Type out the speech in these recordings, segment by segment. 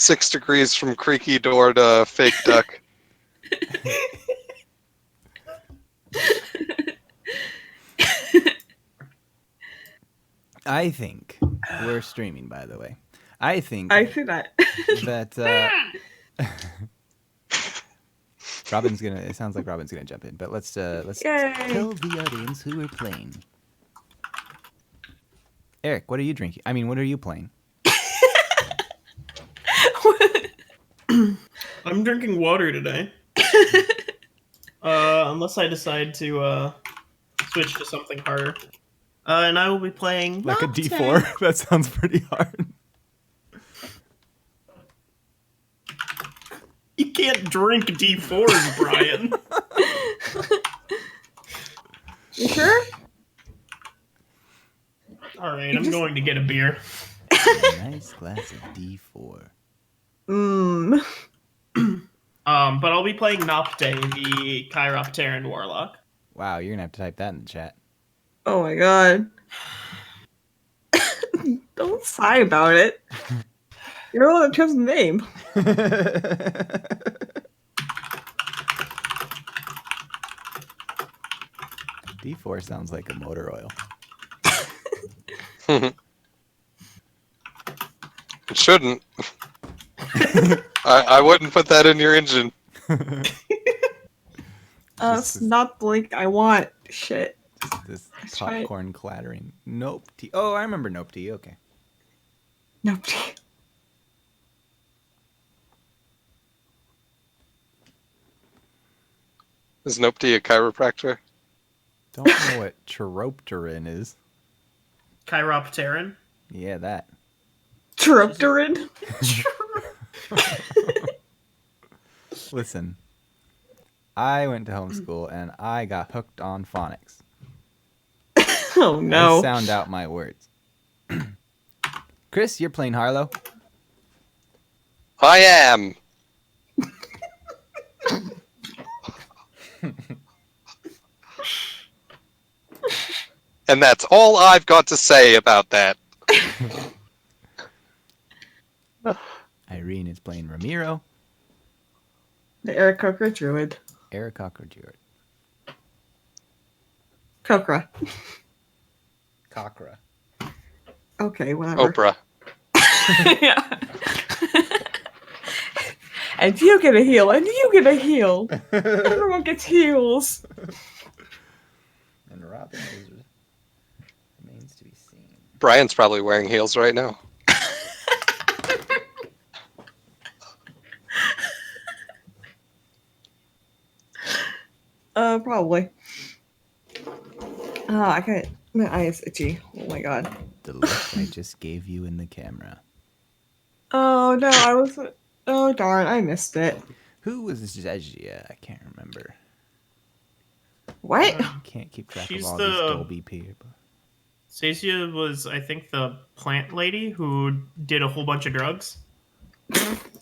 6 degrees from creaky door to fake duck. I think we're streaming, by the way. I see that. that Robin's gonna. It sounds like Robin's gonna jump in, but let's Yay. tell the audience who we're playing. Eric, what are you drinking? I mean, what are you playing? I'm drinking water today. Unless I decide to switch to something harder. And I will be playing Like a D4? That sounds pretty hard. You can't drink D4s, Brian. You sure? Alright, I'm going to get a beer. A nice glass of D4. But I'll be playing Nopte, the Chiropteran Warlock. Wow, you're gonna have to type that in the chat. Oh my god. Don't sigh about it. You're the one that chose the name. D4 sounds like a motor oil. It shouldn't. I wouldn't put that in your engine. It's not the link I want. Shit. This popcorn clattering. Nope tea. Oh, I remember Nope tea. Okay. Nope. Is Nopty a chiropractor? Don't know what Chiropteran is. Chiropteran? Yeah, that. Chiropteran? Listen, I went to homeschool and I got hooked on phonics. Oh no. I sound out my words. Chris, you're playing Harlow? I am. And that's all I've got to say about that. Irene is playing Ramiro. The Eric Cochra Druid. Eric Cochra Druid. Cochra. Cochra. Okay, whatever. Oprah. Yeah. And you get a heal, and you get a heal. Everyone gets heals. And Robin remains to be seen. Brian's probably wearing heels right now. Probably. I can't. My eye is itchy. Oh my god. The look I just gave you in the camera. Oh no, I was. Oh darn, I missed it. Who was Zezia? I can't remember. What? Can't keep track She's of all the- these Dolby people. Stacia was, I think, the plant lady who did a whole bunch of drugs.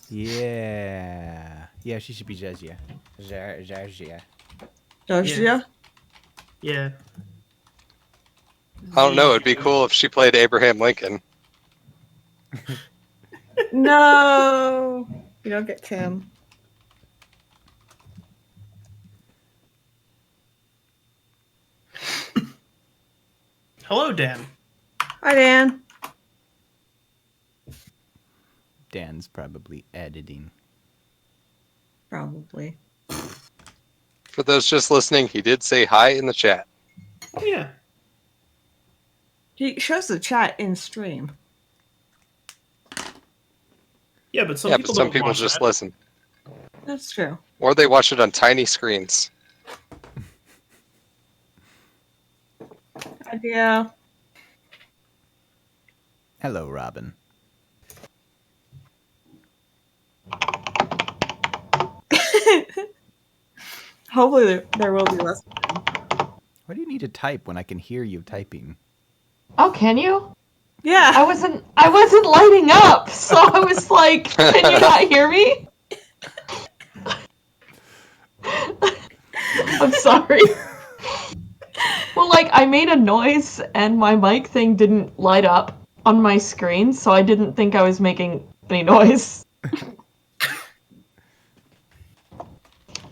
Yeah. Yeah, she should be Zezia. Zezia. Joshua? Yeah. I don't know. It'd be cool if she played Abraham Lincoln. No. You don't get Tim. Hello, Dan. Hi, Dan. Dan's probably editing. Probably. For those just listening, he did say hi in the chat. Oh, yeah. He shows the chat in stream. Yeah, but some Yeah, people but some don't people watch just that. listen. That's true. Or they watch it on tiny screens. Yeah. Hello, Robin. Hopefully there will be less. What do you need to type when I can hear you typing? Oh, can you? Yeah. I wasn't lighting up, so I was like, can you not hear me? I'm sorry. Well, like, I made a noise and my mic thing didn't light up on my screen, so I didn't think I was making any noise.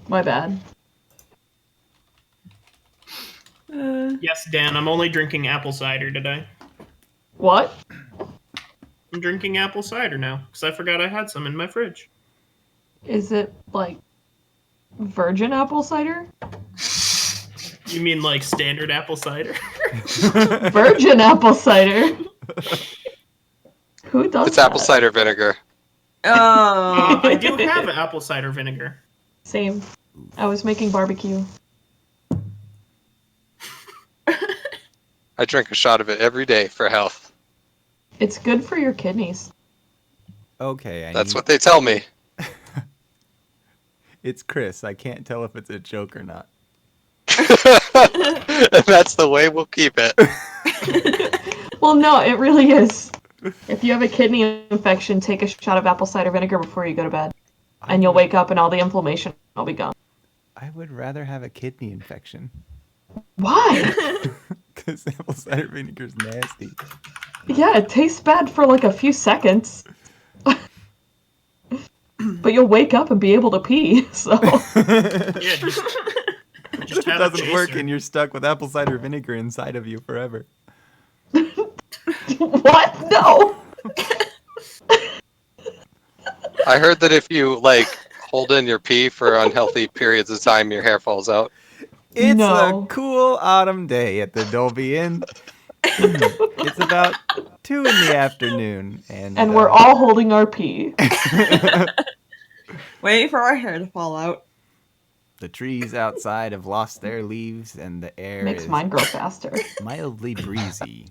My bad. Yes, Dan, I'm only drinking apple cider today. What? I'm drinking apple cider now because I forgot I had some in my fridge. Is it like virgin apple cider? You mean like standard apple cider? Virgin apple cider? Who does It's that? apple cider vinegar. Oh. I do have apple cider vinegar. Same. I was making barbecue. I drink a shot of it every day for health. It's good for your kidneys. Okay, That's what they tell me. It's Chris. I can't tell if it's a joke or not. And that's the way we'll keep it. Well, no, it really is. If you have a kidney infection, take a shot of apple cider vinegar before you go to bed. And you'll wake up and all the inflammation will be gone. I would rather have a kidney infection. Why? Because apple cider vinegar is nasty. Yeah, it tastes bad for like a few seconds. But you'll wake up and be able to pee, so... Yeah, just If it have a doesn't work chaser. and you're stuck with apple cider vinegar inside of you forever. What? No! I heard that if you hold in your pee for unhealthy periods of time, your hair falls out. It's No. a cool autumn day at the Dolby Inn. It's about 2 in the afternoon, And we're all holding our pee. Waiting for our hair to fall out. the trees outside have lost their leaves, and the air Makes is mine grow faster. mildly breezy.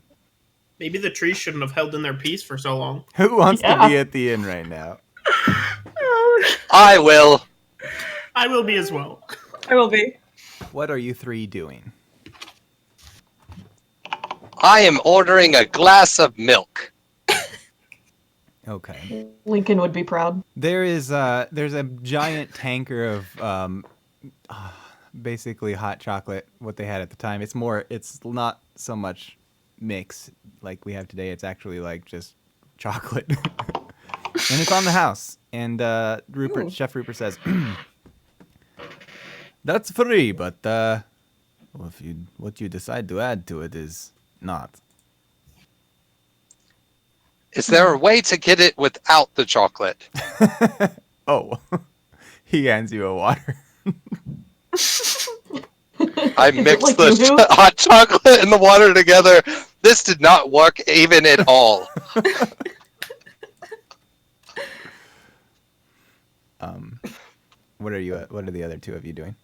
Maybe the trees shouldn't have held in their peace for so long. Who wants to Yeah. be at the inn right now? I will. I will be as well. I will be. What are you 3 doing? I am ordering a glass of milk. Okay. Lincoln would be proud. There's a giant tanker of basically hot chocolate, what they had at the time. It's not so much mix like we have today. It's actually like just chocolate. And it's on the house. And Ooh. Chef Rupert says, that's free, but what you decide to add to it is not. Is there a way to get it without the chocolate? Oh, he hands you a water. I Is it mixed like the Yoo-hoo? hot chocolate and the water together. This did not work even at all. What are the other 2 of you doing?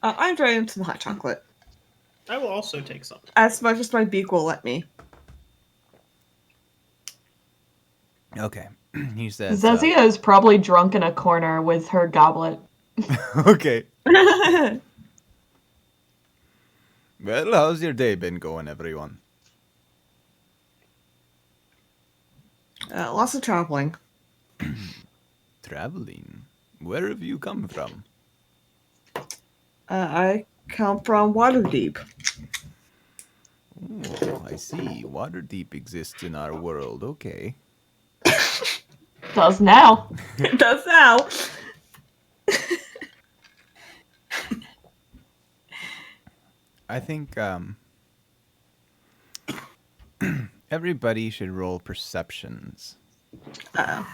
I'm trying some hot chocolate. I will also take some. As much as my beak will let me. Okay. He says, Zezia is probably drunk in a corner with her goblet. okay. Well, how's your day been going, everyone? Lots of traveling. Traveling? Where have you come from? I come from Waterdeep. Oh, I see. Waterdeep exists in our world. Okay. Does now. It does now. I think everybody should roll perceptions. Uh-oh.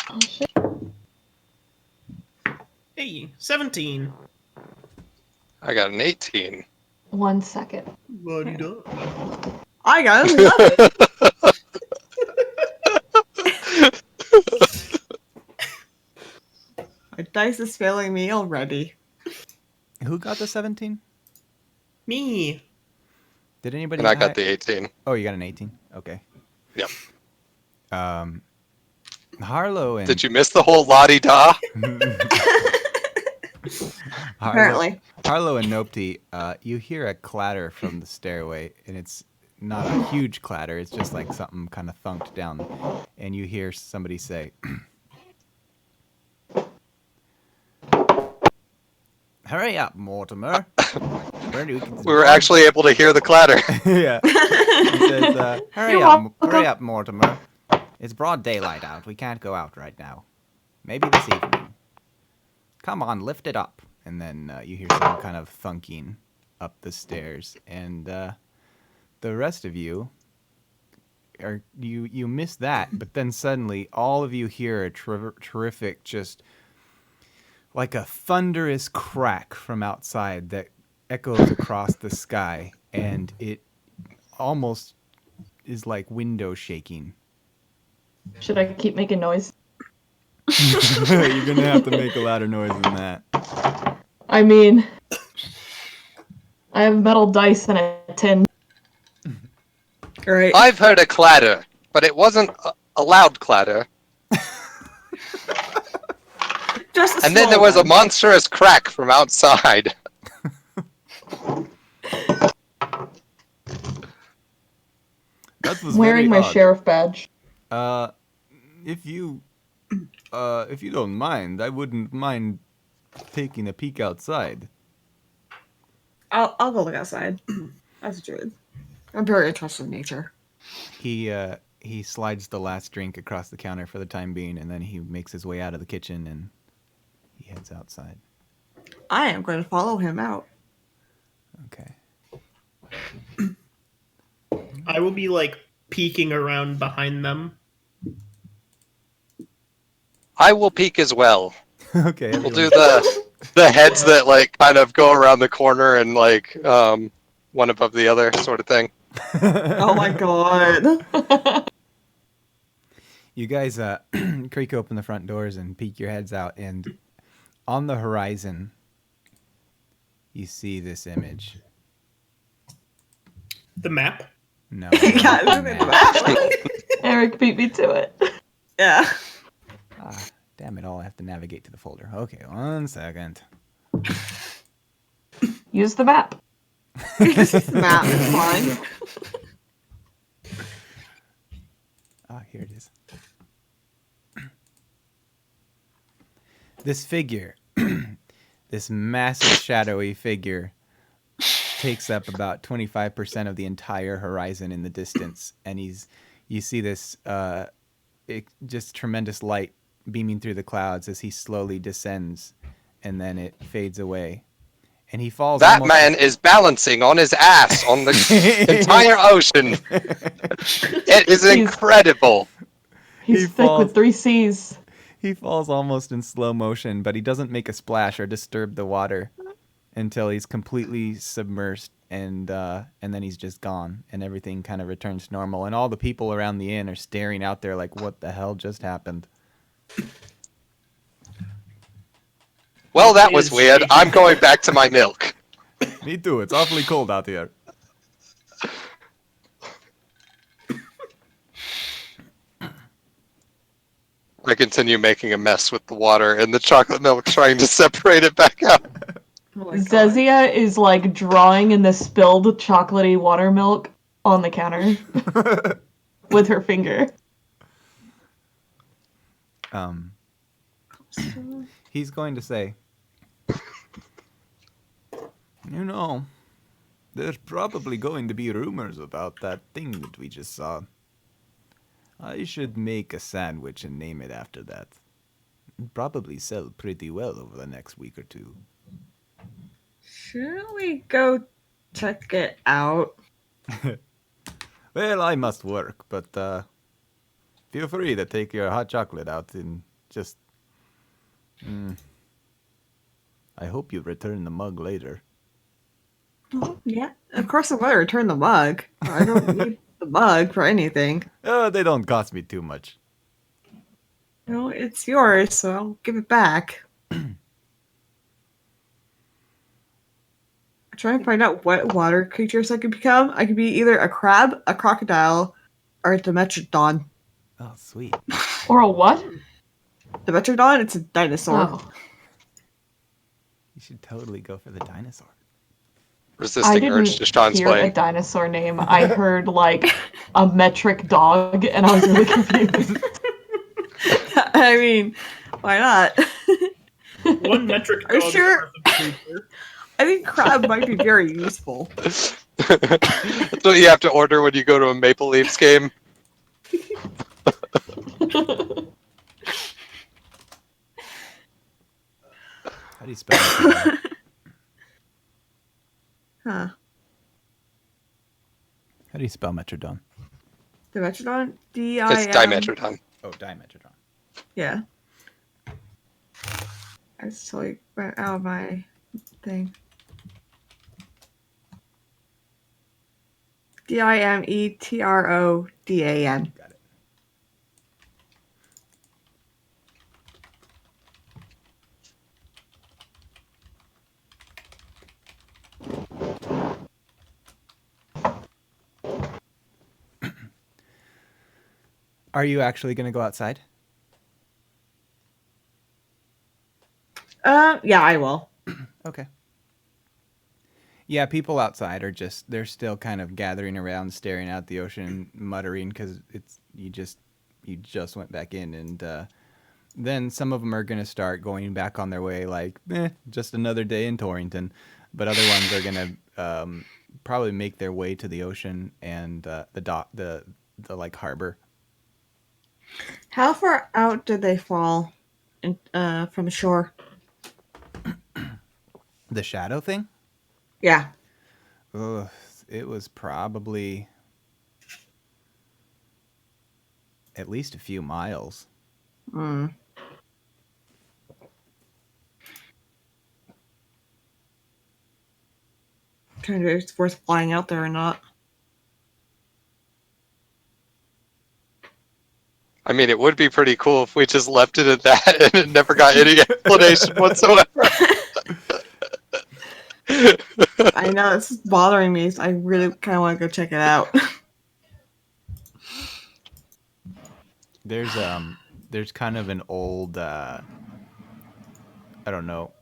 Oh, shit. Hey, 17. I got an 18. 1 second. I got it. My dice is failing me already. Who got the 17? Me. Did anybody? And I got the 18. Oh, you got an 18. Okay. Yep. Harlow and Did you miss the whole la-di-da? Apparently. Harlow and Nopti, you hear a clatter from the stairway, and it's not a huge clatter. It's just like something kind of thunked down, and you hear somebody say, "Hurry up, Mortimer." We were actually able to hear the clatter. yeah. He says, You're welcome. hurry up, Mortimer. It's broad daylight out. We can't go out right now. Maybe this evening. Come on, lift it up. And then you hear some kind of thunking up the stairs. And the rest of you, you miss that. But then suddenly, all of you hear a terrific, just like a thunderous crack from outside that echoes across the sky. And it almost is like window shaking. Should I keep making noise? You're gonna have to make a louder noise than that. I mean, I have metal dice and a tin. Great. I've heard a clatter, but it wasn't a loud clatter. Just a And then small there was a one. monstrous crack from outside. That was Wearing very my odd. sheriff badge. If you don't mind, I wouldn't mind taking a peek outside. I'll go look outside. That's true. I'm very interested in nature. He slides the last drink across the counter for the time being, and then he makes his way out of the kitchen and he heads outside. I am going to follow him out. Okay. I will be like peeking around behind them. I will peek as well. Okay. We'll everyone- do the heads that like kind of go around the corner and like one above the other sort of thing. Oh my god. You guys creak open the front doors and peek your heads out, and on the horizon, you see this image. The map. No. Yeah, not look at that. that. Eric beat me to it. Yeah. Ah, damn it all, I have to navigate to the folder. Okay, 1 second. Use the map. Map is fine. Ah, here it is. This figure, this massive shadowy figure, takes up about 25% of the entire horizon in the distance, and you see this just tremendous light beaming through the clouds as he slowly descends, and then it fades away, and he falls. That almost- man is balancing on his ass on the entire ocean. It is incredible. He's He thick falls. with 3 C's. He falls almost in slow motion, but he doesn't make a splash or disturb the water until he's completely submersed, and then he's just gone, and everything kind of returns to normal, and all the people around the inn are staring out there like, what the hell just happened? Well, that was weird. I'm going back to my milk. Me too, it's awfully cold out here. I continue making a mess with the water and the chocolate milk, trying to separate it back out. Oh my God. Zezia is like drawing in the spilled chocolatey water milk on the counter with her finger. He's going to say, you know, there's probably going to be rumors about that thing that we just saw. I should make a sandwich and name it after that. It'd probably sell pretty well over the next week or two. Shouldn't we go check it out? Well, I must work, but feel free to take your hot chocolate out and just... I hope you return the mug later. Oh, yeah. Of course I'm going to return the mug. I don't need the mug for anything. They don't cost me too much. No, it's yours, so I'll give it back. Try and find out what water creatures I could become. I could be either a crab, a crocodile, or a Dimetrodon. Oh, sweet. Or a what? Dimetrodon, it's a dinosaur. Oh. You should totally go for the dinosaur. I Resisting urge didn't to Sean's hear a playing. dinosaur name. I heard like a metric dog, and I was really confused. I mean, why not? One metric Are you dog sure? worth of creature. I think crab might be very useful. That's what you have to order when you go to a Maple Leafs game. How do you spell Metrodon? Huh. How do you spell Metrodon? The Metrodon? It's DIM. dimetrodon. Oh, dimetrodon. Yeah. I just totally went out of my thing. DIMETRODAN. Got it. Are you actually going to go outside? Yeah, I will. Okay. Yeah, people outside are they're still kind of gathering around, staring out the ocean, muttering because you just went back in, and then some of them are going to start going back on their way like, just another day in Torrington, but other ones are going to probably make their way to the ocean and the like harbor. How far out did they fall from shore? The shadow thing? Yeah. Ugh, it was probably at least a few miles. Mm. Trying to if it's worth flying out there or not. I mean, it would be pretty cool if we just left it at that and it never got any explanation whatsoever. I know this is bothering me, so I really kind of want to go check it out. There's kind of an old I don't know.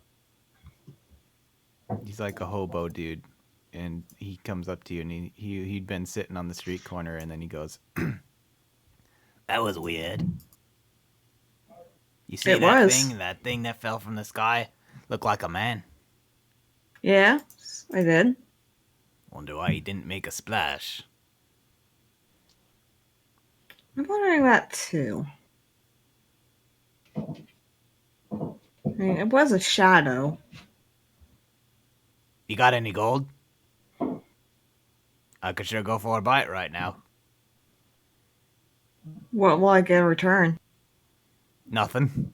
He's like a hobo dude, and he comes up to you, and he'd been sitting on the street corner, and then he goes, "That was weird. You see It that was. thing? That thing that fell from the sky? Looked like a man. Yeah, I did. Wonder why he didn't make a splash." I'm wondering that too. I mean, it was a shadow. You got any gold? I could sure go for a bite right now. What will I get in return? Nothing.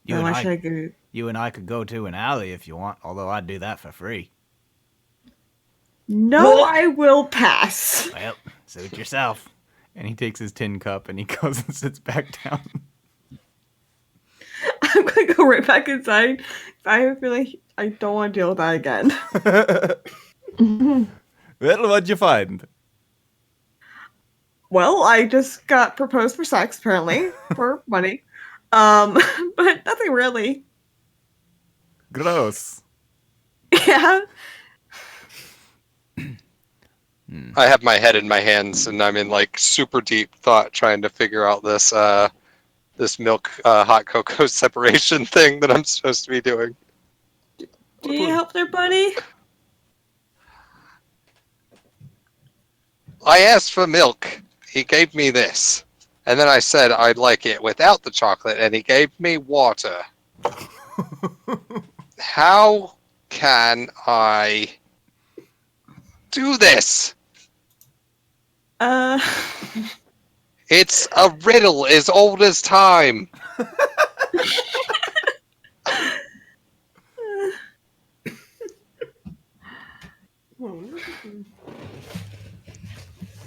How much should I give you? You and I could go to an alley if you want, although I'd do that for free. No, I will pass. Well, suit yourself. And he takes his tin cup and he goes and sits back down. I'm gonna go right back inside. I have a feeling I don't want to deal with that again. Well, what'd you find? Well, I just got proposed for sex, apparently, for money. But nothing really. Gross. Yeah. I have my head in my hands and I'm in like super deep thought trying to figure out this this milk hot cocoa separation thing that I'm supposed to be doing. Do you help there, buddy? I asked for milk. He gave me this. And then I said I'd like it without the chocolate and he gave me water. How can I do this? It's a riddle as old as time. He's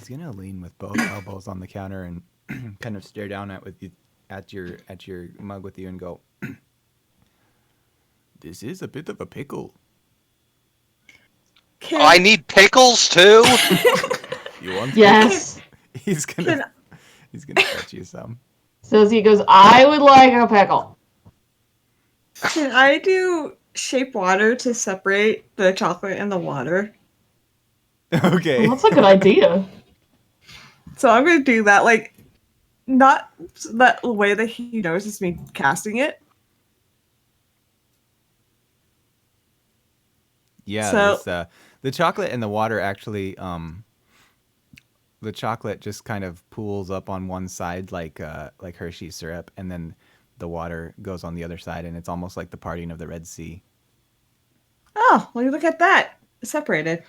gonna lean with both elbows on the counter and kind of stare down at your mug with you and go, "This is a bit of a pickle. I need pickles too. You want?" Yes. He's gonna fetch you some. Susie goes, I would like a pickle. Can I do shape water to separate the chocolate and the water? Okay. Well, that's a good idea. So I'm gonna do that, like, not that way that he knows it's me casting it. Yeah. So- The chocolate and the water actually the chocolate just kind of pools up on one side like Hershey syrup, and then the water goes on the other side, and it's almost like the parting of the Red Sea. Oh, well, you look at that. It's separated.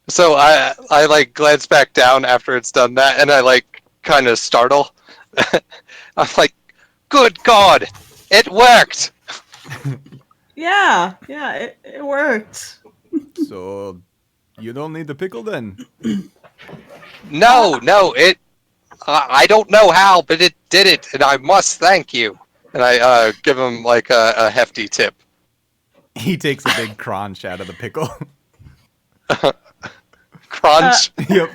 So I like glance back down after it's done that, and I like kind of startle. I'm like, good God, it worked! Yeah, it worked. So, you don't need the pickle then? No, I don't know how, but it did it, and I must thank you. And I give him like a hefty tip. He takes a big crunch out of the pickle. Crunch. Yep.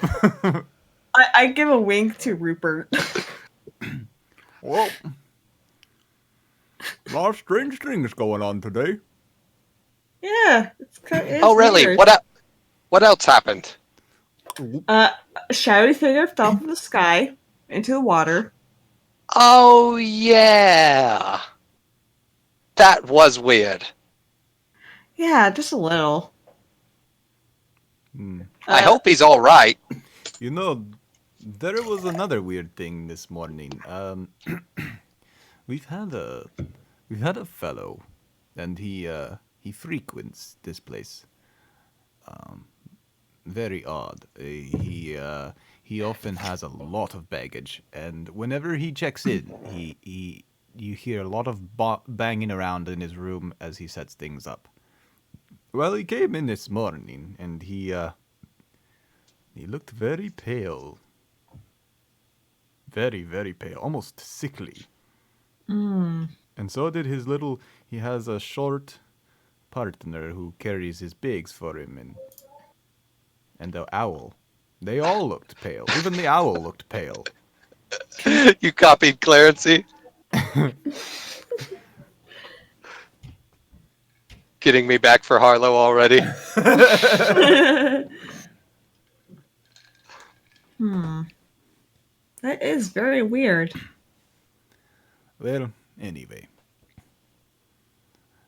I give a wink to Rupert. Well, a lot of strange things going on today. Yeah. It's Oh, really? weird. What else happened? A shadowy figure fell from the sky into the water. Oh, yeah. That was weird. Yeah, just a little. I hope he's all right. You know, there was another weird thing this morning. We've had a fellow, and he frequents this place. Very odd. He often has a lot of baggage, and whenever he checks in, you hear a lot of banging around in his room as he sets things up. Well, he came in this morning, and he looked very pale. Very, very pale, almost sickly. And so did he has a short partner who carries his bags for him, and the owl. They all looked pale. Even the owl looked pale. You copied Clarency? Getting me back for Harlow already? That is very weird. Well, anyway.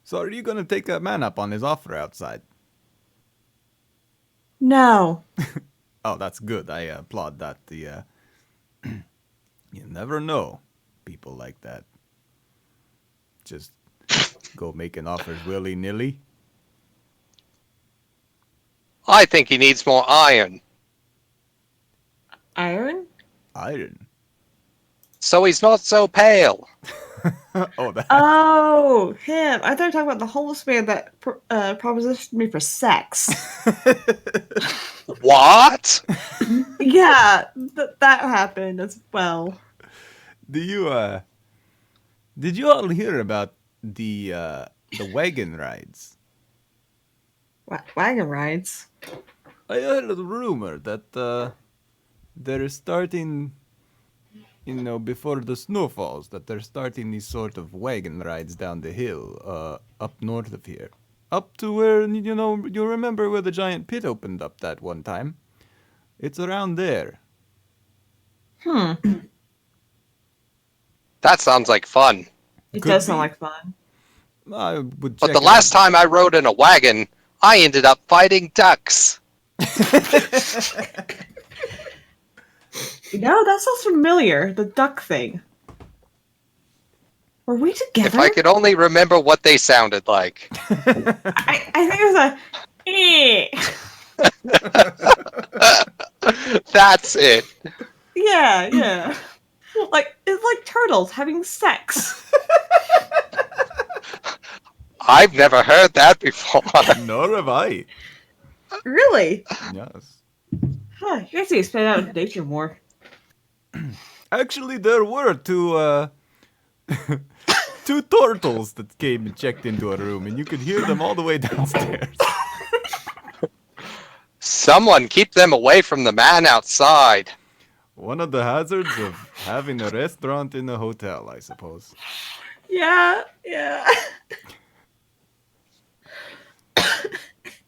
So are you gonna take that man up on his offer outside? No. Oh, that's good. I applaud that. You never know people like that. Just go making offers willy-nilly. I think he needs more iron. Iron? Iron. So he's not so pale. Oh, that. Oh, him. I thought you were talking about the homeless man that propositioned me for sex. What? Yeah, that happened as well. Did you all hear about the wagon rides? Wagon rides. I heard a rumor that they're starting, before the snow falls, that they're starting these sort of wagon rides down the hill, up north of here. Up to where, you remember where the giant pit opened up that one time? It's around there. That sounds like fun. It Could does sound be. like fun. I would But check the it last out. time I rode in a wagon, I ended up fighting ducks. That sounds familiar. The duck thing. Were we together? If I could only remember what they sounded like. I think it was a That's it. Yeah. It's like turtles having sex. I've never heard that before. Nor have I. Really? Yes. Huh, you guys need to spend out in nature more. Actually, there were two turtles that came and checked into a room, and you could hear them all the way downstairs. Someone keep them away from the man outside. One of the hazards of having a restaurant in a hotel, I suppose. Yeah.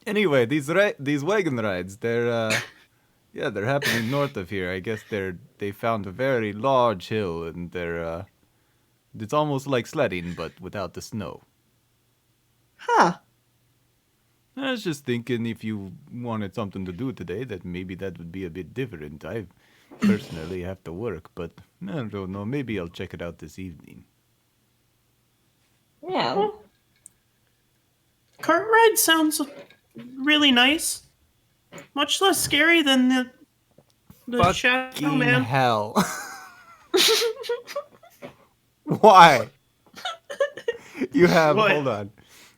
Anyway, these wagon rides, they're happening north of here. I guess they found a very large hill, and it's almost like sledding, but without the snow. Huh. I was just thinking if you wanted something to do today, that maybe that would be a bit different. I personally have to work, but I don't know. Maybe I'll check it out this evening. Yeah. Cart ride sounds really nice. Much less scary than the Shadow Fucking Man. hell. Why? You have, What? hold on.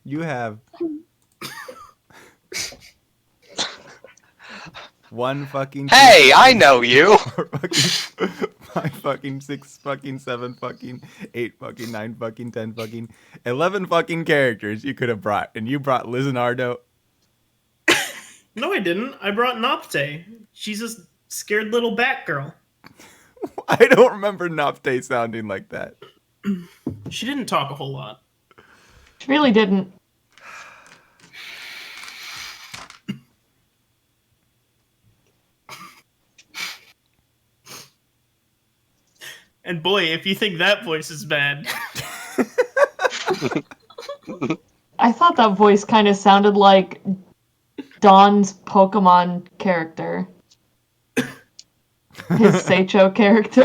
You have one fucking. Hey, I know you. Four fucking 5 fucking 6 fucking 7 fucking 8 fucking 9 fucking 10 fucking 11 fucking characters you could have brought, and you brought Lizanardo. No, I didn't. I brought Nopte. She's a scared little bat girl. I don't remember Nopte sounding like that. She didn't talk a whole lot. She really didn't. And boy, if you think that voice is bad. I thought that voice kind of sounded like Don's Pokemon character. His Seicho character.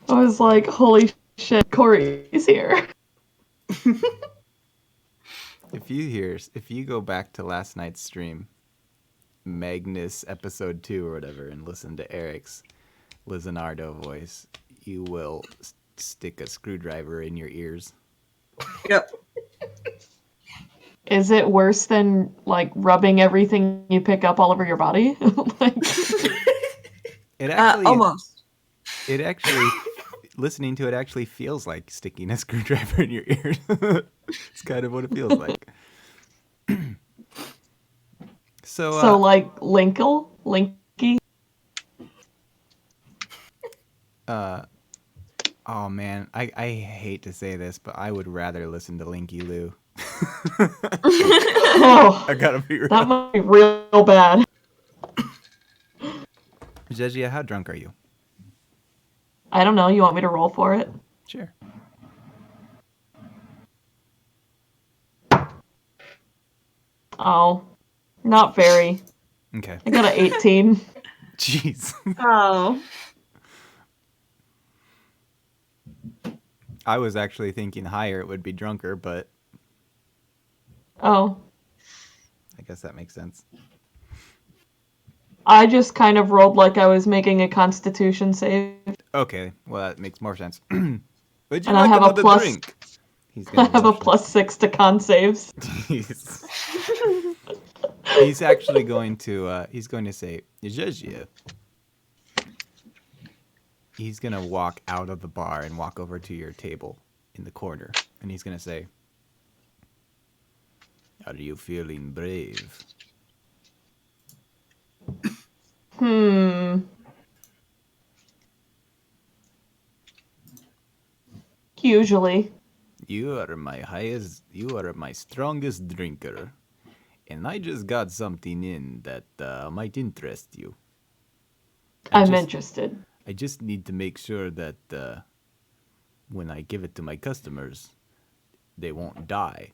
I was like, holy shit, Corey's here. If you go back to last night's stream, Magnus episode 2 or whatever, and listen to Eric's Lizanardo voice, you will stick a screwdriver in your ears. Yep. Is it worse than like rubbing everything you pick up all over your body? Like, It actually Almost. It actually, listening to it actually feels like sticking a screwdriver in your ears. It's kind of what it feels like. so like Linky? Oh man, I hate to say this, but I would rather listen to Linky Lou. Oh, I gotta be real. that might be real bad. Jejia, how drunk are you? I don't know. You want me to roll for it? Sure. Oh, not very. Okay. I got an 18. Jeez. Oh. I was actually thinking higher it would be drunker, but Oh, I guess that makes sense. I just kind of rolled like I was making a Constitution save. Okay, well that makes more sense. Would you And I like have a another plus- drink? He's I gonna have a motion. +6 to con saves. Jeez. He's actually going to say, Jejia. He's gonna walk out of the bar and walk over to your table in the corner, and he's gonna say, "Are you feeling brave?" Usually. You are my strongest drinker, and I just got something in that might interest you. I'm interested. I just need to make sure that when I give it to my customers, they won't die.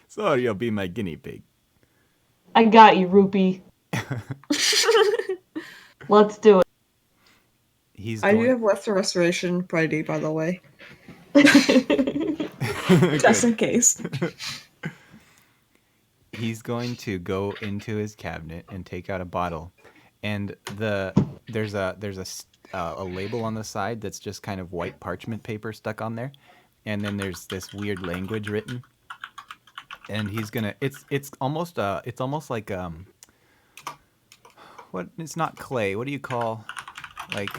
Sorry, you'll be my guinea pig. I got you, Rupee. Let's do it. I do have lesser restoration Friday, by the way. Just in case. He's going to go into his cabinet and take out a bottle, and there's a label on the side that's just kind of white parchment paper stuck on there, and then there's this weird language written, and he's gonna it's almost like what, it's not clay, what do you call like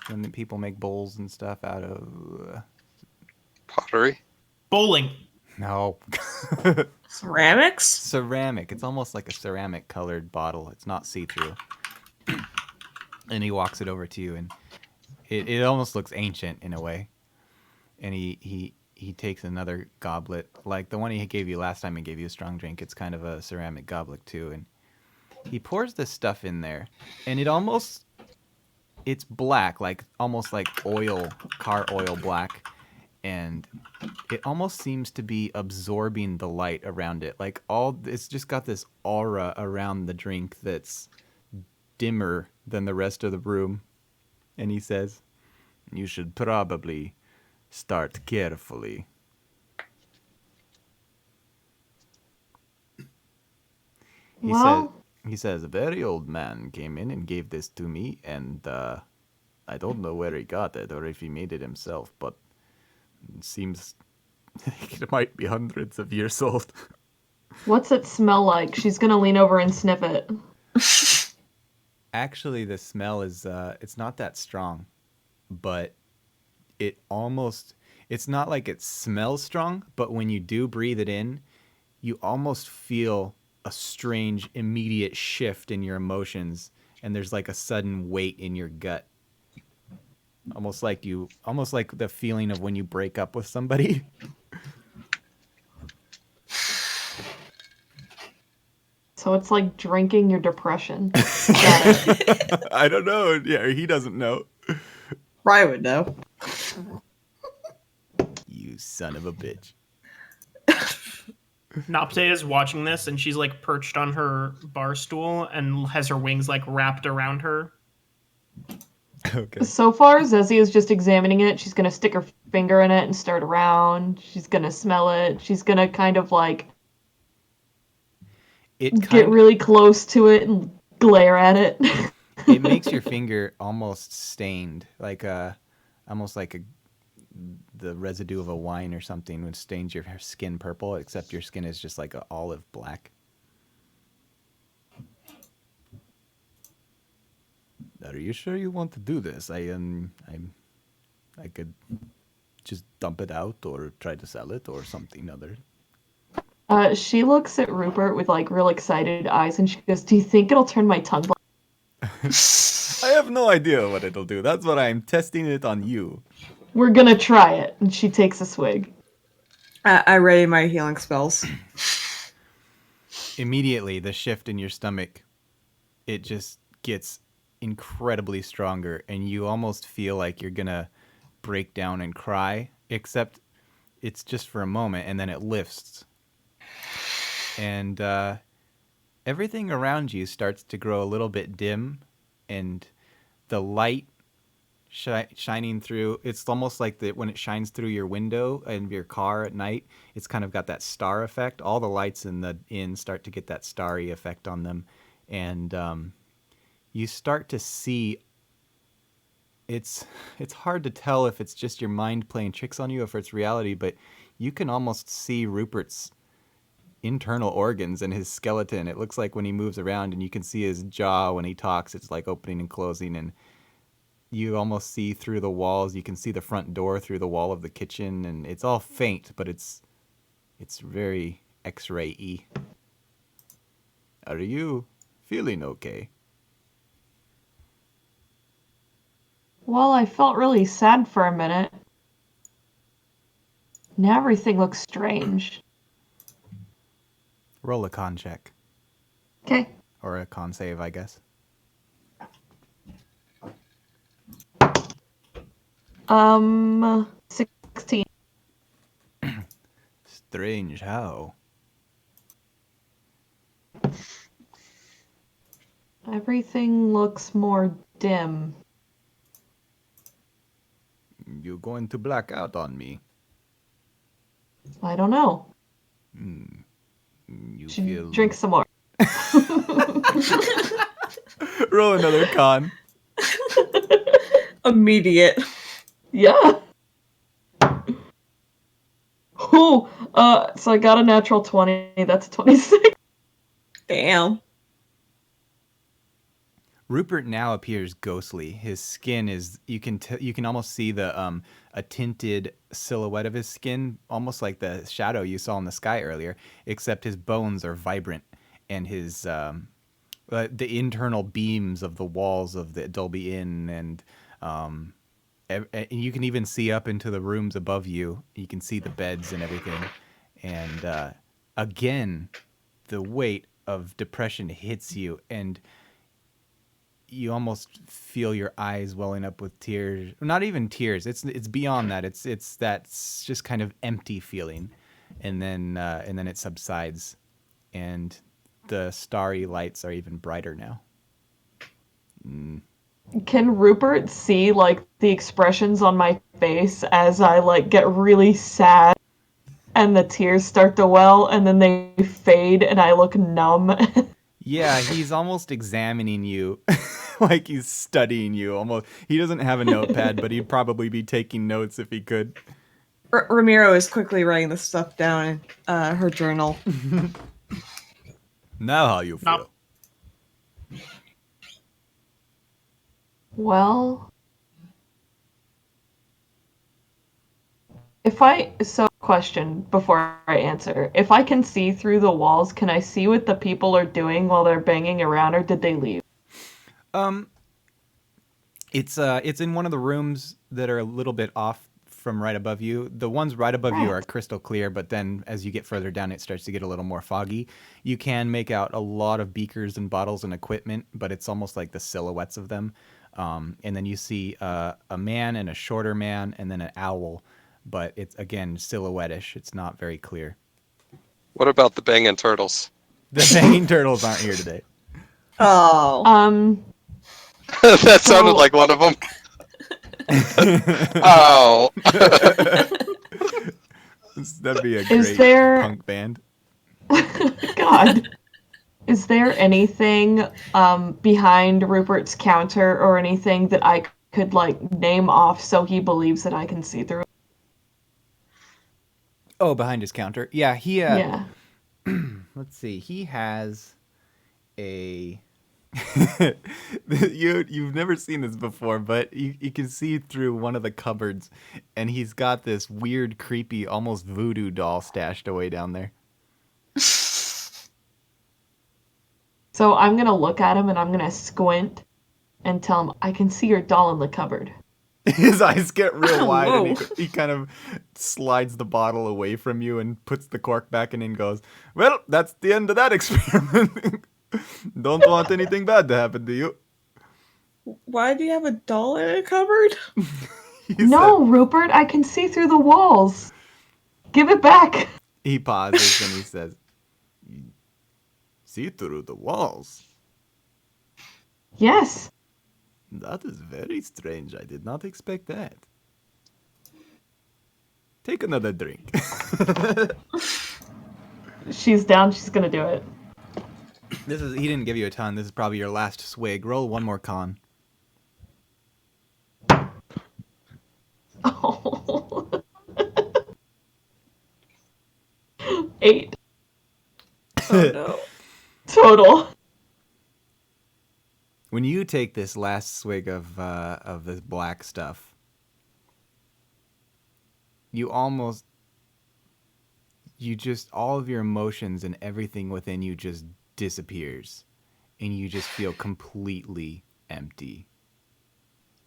when the people make bowls and stuff out of Pottery. Bowling. no. Ceramics? Ceramic. It's almost like a ceramic colored bottle. It's not see-through. And he walks it over to you, and it almost looks ancient in a way. And he takes another goblet, like the one he gave you last time. He gave you a strong drink. It's kind of a ceramic goblet too, and he pours this stuff in there, and it's black, like almost like oil, car oil black. and it almost seems to be absorbing the light around it. Like it's just got this aura around the drink that's dimmer than the rest of the room. And he says, "You should probably start carefully." He says, "A very old man came in and gave this to me, and I don't know where he got it or if he made it himself, but it seems like it might be hundreds of years old." What's it smell like? She's gonna lean over and sniff it. Actually, the smell is it's not that strong, but it's not like it smells strong, but when you do breathe it in, you almost feel a strange immediate shift in your emotions, and there's like a sudden weight in your gut. Almost like the feeling of when you break up with somebody. So it's like drinking your depression. Got it. I don't know. Yeah, he doesn't know. Ryan would know. You son of a bitch. Napte is watching this, and she's like perched on her bar stool and has her wings like wrapped around her. Okay. So far, Zezzy is just examining it. She's gonna stick her finger in it and start around. She's gonna smell it. She's gonna kind of like get really close to it and glare at it. It makes your finger almost stained, like almost like the residue of a wine or something, which stains your skin purple, except your skin is just like an olive black. Are you sure you want to do this? I could just dump it out or try to sell it or something other. She looks at Rupert with like real excited eyes, and she goes, "Do you think it'll turn my tongue black?" I have no idea what it'll do. That's what I'm testing it on you. We're gonna try it. And she takes a swig. I ready my healing spells. Immediately, the shift in your stomach, it just gets incredibly stronger, and you almost feel like you're gonna break down and cry, except it's just for a moment, and then it lifts. And everything around you starts to grow a little bit dim, and the light shining through, it's almost like when it shines through your window in your car at night, it's kind of got that star effect. All the lights in the inn start to get that starry effect on them, and you start to see, it's hard to tell if it's just your mind playing tricks on you or if it's reality, but you can almost see Rupert's internal organs and his skeleton. It looks like when he moves around, and you can see his jaw when he talks, it's like opening and closing, and you almost see through the walls. You can see the front door through the wall of the kitchen, and it's all faint, but it's very X-ray-y. Are you feeling okay? Well, I felt really sad for a minute. Now everything looks strange. Roll a con check. Okay. Or a con save, I guess. 16. Strange how? Everything looks more dim. You going to black out on me? I don't know. You Should feel... drink some more. Roll another con. Immediate. Yeah. Ooh, so I got a natural 20. That's a 26. Damn. Rupert now appears ghostly. His skin is, you can almost see the a tinted silhouette of his skin, almost like the shadow you saw in the sky earlier, except his bones are vibrant, and his the internal beams of the walls of the Dolby Inn, and you can even see up into the rooms above you. You can see the beds and everything, and again, the weight of depression hits you, and you almost feel your eyes welling up with tears. Not even tears. It's beyond that. It's that just kind of empty feeling, and then it subsides, and the starry lights are even brighter now. Can Rupert see like the expressions on my face as I like get really sad and the tears start to well and then they fade and I look numb? Yeah, he's almost examining you, like he's studying you. Almost, he doesn't have a notepad, but he'd probably be taking notes if he could. Ramiro is quickly writing this stuff down in her journal. Now how you feel? No. Well, question before I answer. If I can see through the walls, can I see what the people are doing while they're banging around, or did they leave? It's in one of the rooms that are a little bit off from right above you. The ones right above you are crystal clear, but then as you get further down, it starts to get a little more foggy. You can make out a lot of beakers and bottles and equipment, but it's almost like the silhouettes of them. And then you see a man and a shorter man, and then an owl, but it's again silhouette-ish. It's not very clear. What about the banging turtles? The banging turtles aren't here today. Oh. That sounded like one of them. Oh. That'd be a great punk band. God. Is there anything behind Rupert's counter or anything that I could like name off so he believes that I can see through it? Oh, behind his counter? Yeah, he yeah. Let's see. He has a you've never seen this before, but you can see through one of the cupboards, and he's got this weird, creepy, almost voodoo doll stashed away down there. So I'm going to look at him and I'm going to squint and tell him, I can see your doll in the cupboard. His eyes get real wide and he kind of slides the bottle away from you and puts the cork back in and goes, well, that's the end of that experiment. Don't want anything bad to happen to you. Why do you have a doll in a cupboard? No, Rupert, I can see through the walls. Give it back. He pauses and he says, see through the walls? Yes. That is very strange. I did not expect that. Take another drink. She's down. She's going to do it. He didn't give you a ton. This is probably your last swig. Roll one more con. Oh. 8. Oh no. Total. When you take this last swig of this black stuff, all of your emotions and everything within you just disappears, and you just feel completely empty.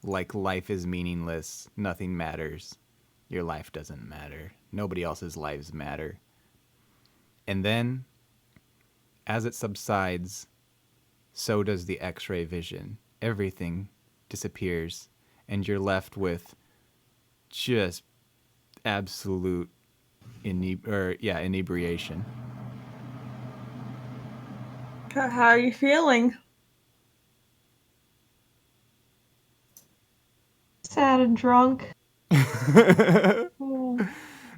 Like life is meaningless, nothing matters. Your life doesn't matter. Nobody else's lives matter. And then, as it subsides, so does the X-ray vision. Everything disappears, and you're left with just absolute inebriation. How are you feeling? Sad and drunk.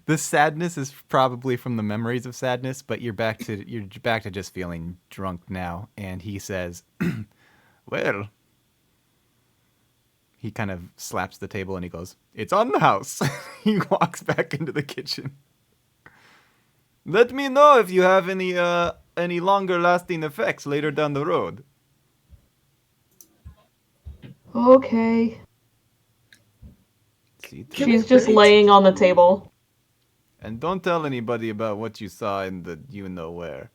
The sadness is probably from the memories of sadness, but you're back to just feeling drunk now. And he says, well, he kind of slaps the table and he goes, it's on the house. He walks back into the kitchen. Let me know if you have any longer lasting effects later down the road. Okay. She's just laying on the table. And don't tell anybody about what you saw in the you-know-where.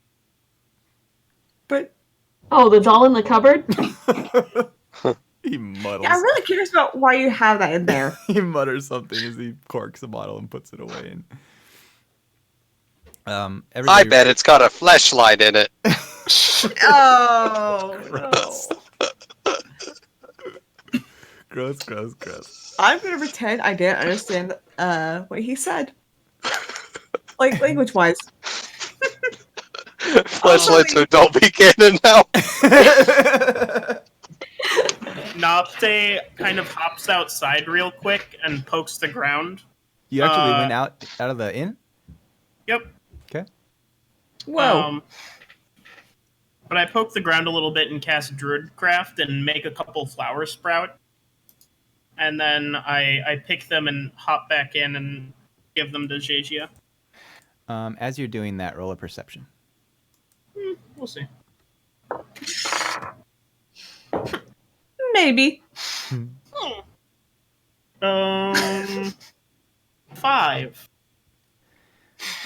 But... Oh, the doll in the cupboard? He mutters. Yeah, I'm really curious about why you have that in there. He mutters something as he corks a bottle and puts it away. I bet it's got a fleshlight in it. Oh, no. Gross, gross, gross. I'm gonna pretend I didn't understand what he said. Like language-wise. Flashlights are Dolby canon now. Nopte kind of hops outside real quick and pokes the ground. You actually went out of the inn? Yep. Okay. Whoa. But I poke the ground a little bit and cast Druidcraft and make a couple flowers sprout. And then I pick them and hop back in and give them to Jejia. As you're doing that, roll a perception. We'll see. Maybe. 5.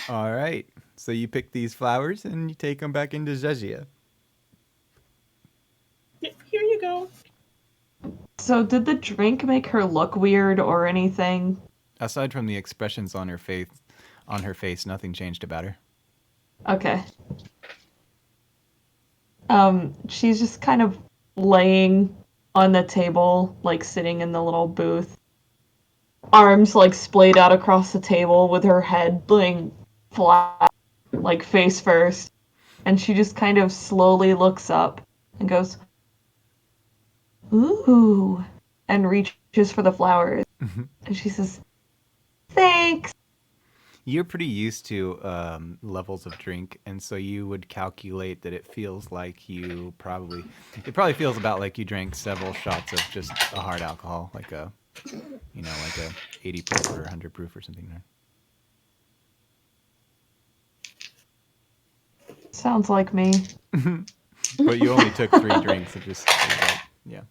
All right. So you pick these flowers and you take them back into Jejia. Here you go. So did the drink make her look weird or anything? Aside from the expressions on her face, nothing changed about her. Okay. She's just kind of laying on the table, like sitting in the little booth. Arms like splayed out across the table with her head laying flat, like face first. And she just kind of slowly looks up and goes, "Ooh," and reaches for the flowers. And she says, "Thanks." You're pretty used to levels of drink, and so you would calculate that it feels like it probably feels about like you drank several shots of just a hard alcohol, like a 80 proof or 100 proof or something. Sounds like me. But you only took 3 drinks. It just yeah.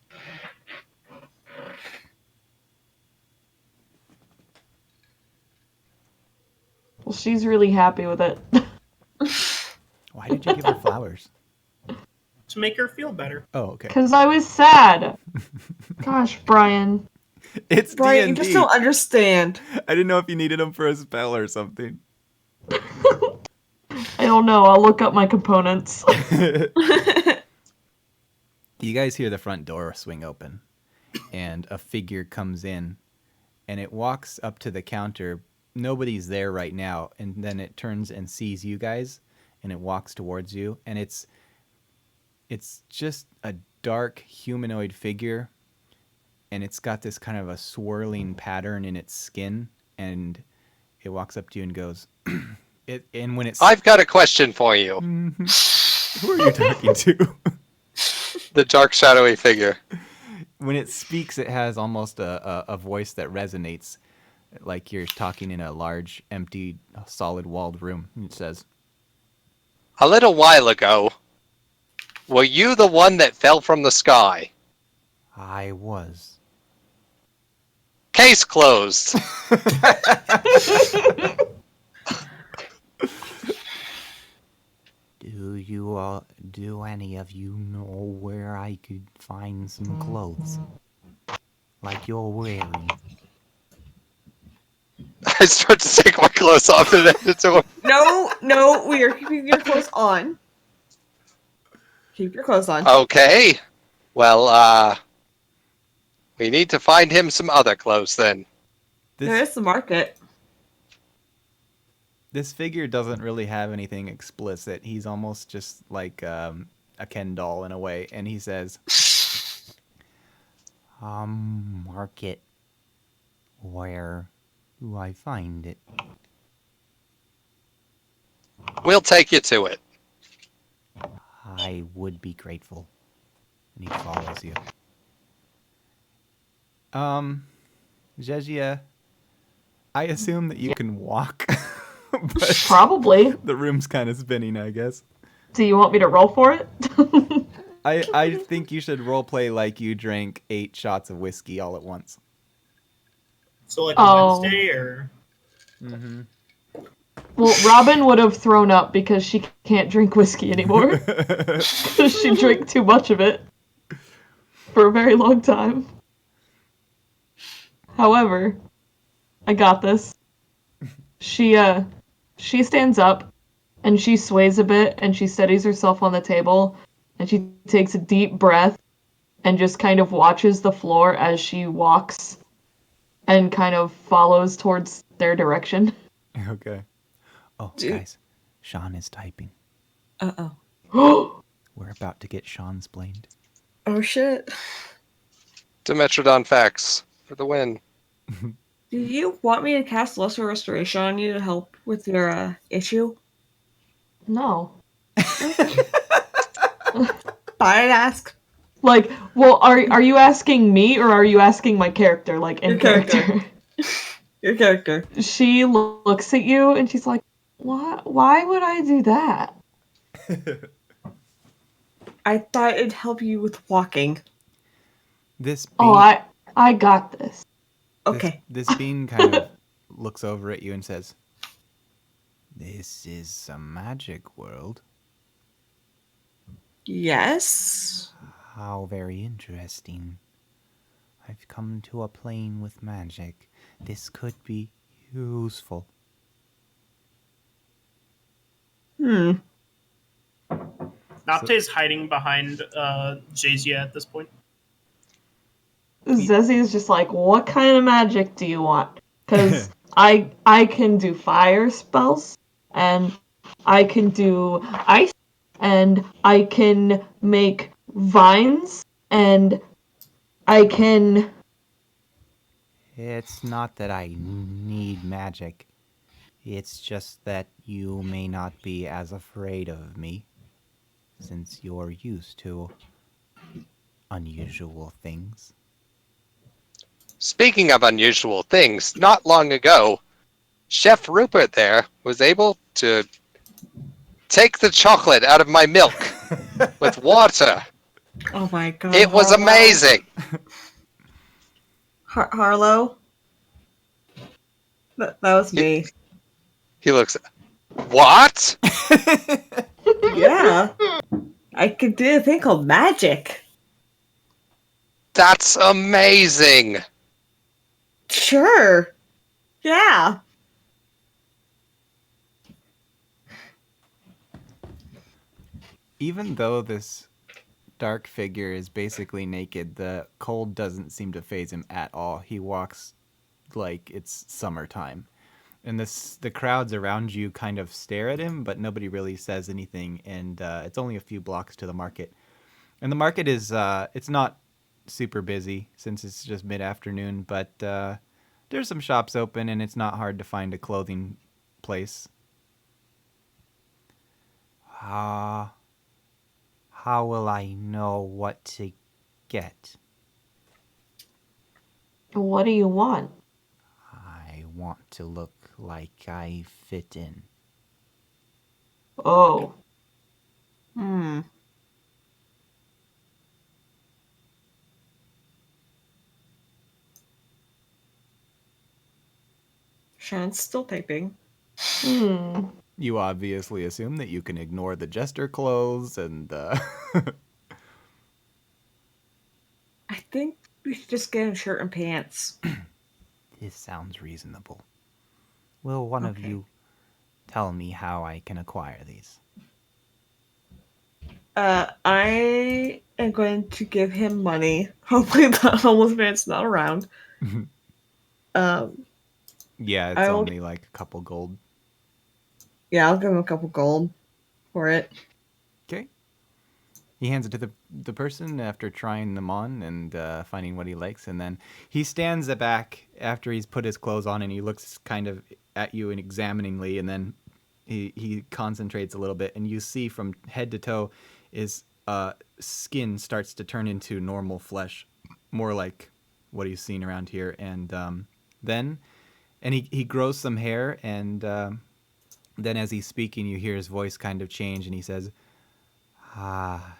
Well, she's really happy with it. Why did you give her flowers? To make her feel better. Oh, okay. Because I was sad. Gosh, Brian. It's Brian, D&D. you just don't understand. I didn't know if you needed them for a spell or something. I don't know. I'll look up my components. You guys hear the front door swing open, and a figure comes in, and it walks up to the counter. Nobody's there right now, and then it turns and sees you guys, and it walks towards you, and it's just a dark humanoid figure, and it's got this kind of a swirling pattern in its skin, and it walks up to you and goes, I've got a question for you. Who are you talking to? The dark, shadowy figure. When it speaks, it has almost a voice that resonates, like you're talking in a large, empty, solid-walled room. It says, A little while ago, were you the one that fell from the sky? I was. Case closed. Do any of you know where I could find some clothes? Like you're wearing? I start to take my clothes off and hand it to him. No, we are keeping your clothes on. Keep your clothes on. Okay. Well, we need to find him some other clothes then. There is the market. This figure doesn't really have anything explicit. He's almost just like a Ken doll in a way. And he says, market. Where do I find it? We'll take you to it. I would be grateful. And he follows you. Jejia, I assume that you can walk. But Probably. the room's kind of spinning, I guess. Do you want me to roll for it? I think you should roleplay like you drank 8 shots of whiskey all at once. So like a Wednesday or... Mm-hmm. Well, Robin would have thrown up because she can't drink whiskey anymore. She drank too much of it for a very long time. However, I got this. She stands up and she sways a bit and she steadies herself on the table and she takes a deep breath and just kind of watches the floor as she walks and kind of follows towards their direction. Okay. Oh, Dude. guys, Sean is typing. Uh-oh. We're about to get Sean's blamed. Oh, shit. Dimetrodon facts for the win. Do you want me to cast Lesser Restoration on you to help with your issue? No. I'd ask. Like, well, are you asking me or are you asking my character? Like, in Your character. character. Your character. She looks at you and she's like, why would I do that? I thought it'd help you with walking. This bean, Oh, I got this. Okay. This bean kind of looks over at you and says, "This is a magic world. Yes. How very interesting. I've come to a plane with magic. This could be useful." Nocte's hiding behind Jazia at this point. Zezzy is just like, what kind of magic do you want? Because I can do fire spells, and I can do ice, and I can make vines, and I can... It's not that I need magic. It's just that you may not be as afraid of me, since you're used to unusual things. Speaking of unusual things, not long ago, Chef Rupert there was able to take the chocolate out of my milk with water. Oh my god. It was Harlow. amazing. Harlow? That was me. He looks, what? Yeah. I could do a thing called magic. That's amazing. Sure. Yeah. Even though this dark figure is basically naked, the cold doesn't seem to faze him at all. He walks like it's summertime. And the crowds around you kind of stare at him, but nobody really says anything. And it's only a few blocks to the market. And the market is, it's not super busy since it's just mid-afternoon, but there's some shops open and it's not hard to find a clothing place. How will I know what to get? What do you want? I want to look like I fit in. Oh. Sean's still typing. You obviously assume that you can ignore the jester clothes and I think we should just get him shirt and pants. This sounds reasonable. Will one of Okay. you tell me how I can acquire these? I am going to give him money. Hopefully the homeless man's not around. Yeah, it's I will- only like a couple gold. Yeah, I'll give him a couple gold for it. Okay. He hands it to the person after trying them on and finding what he likes, and then he stands back after he's put his clothes on and he looks kind of at you and examiningly, and then he concentrates a little bit, and you see from head to toe his skin starts to turn into normal flesh, more like what he's seen around here, and then he grows some hair, and then as he's speaking, you hear his voice kind of change, and he says, "Ah,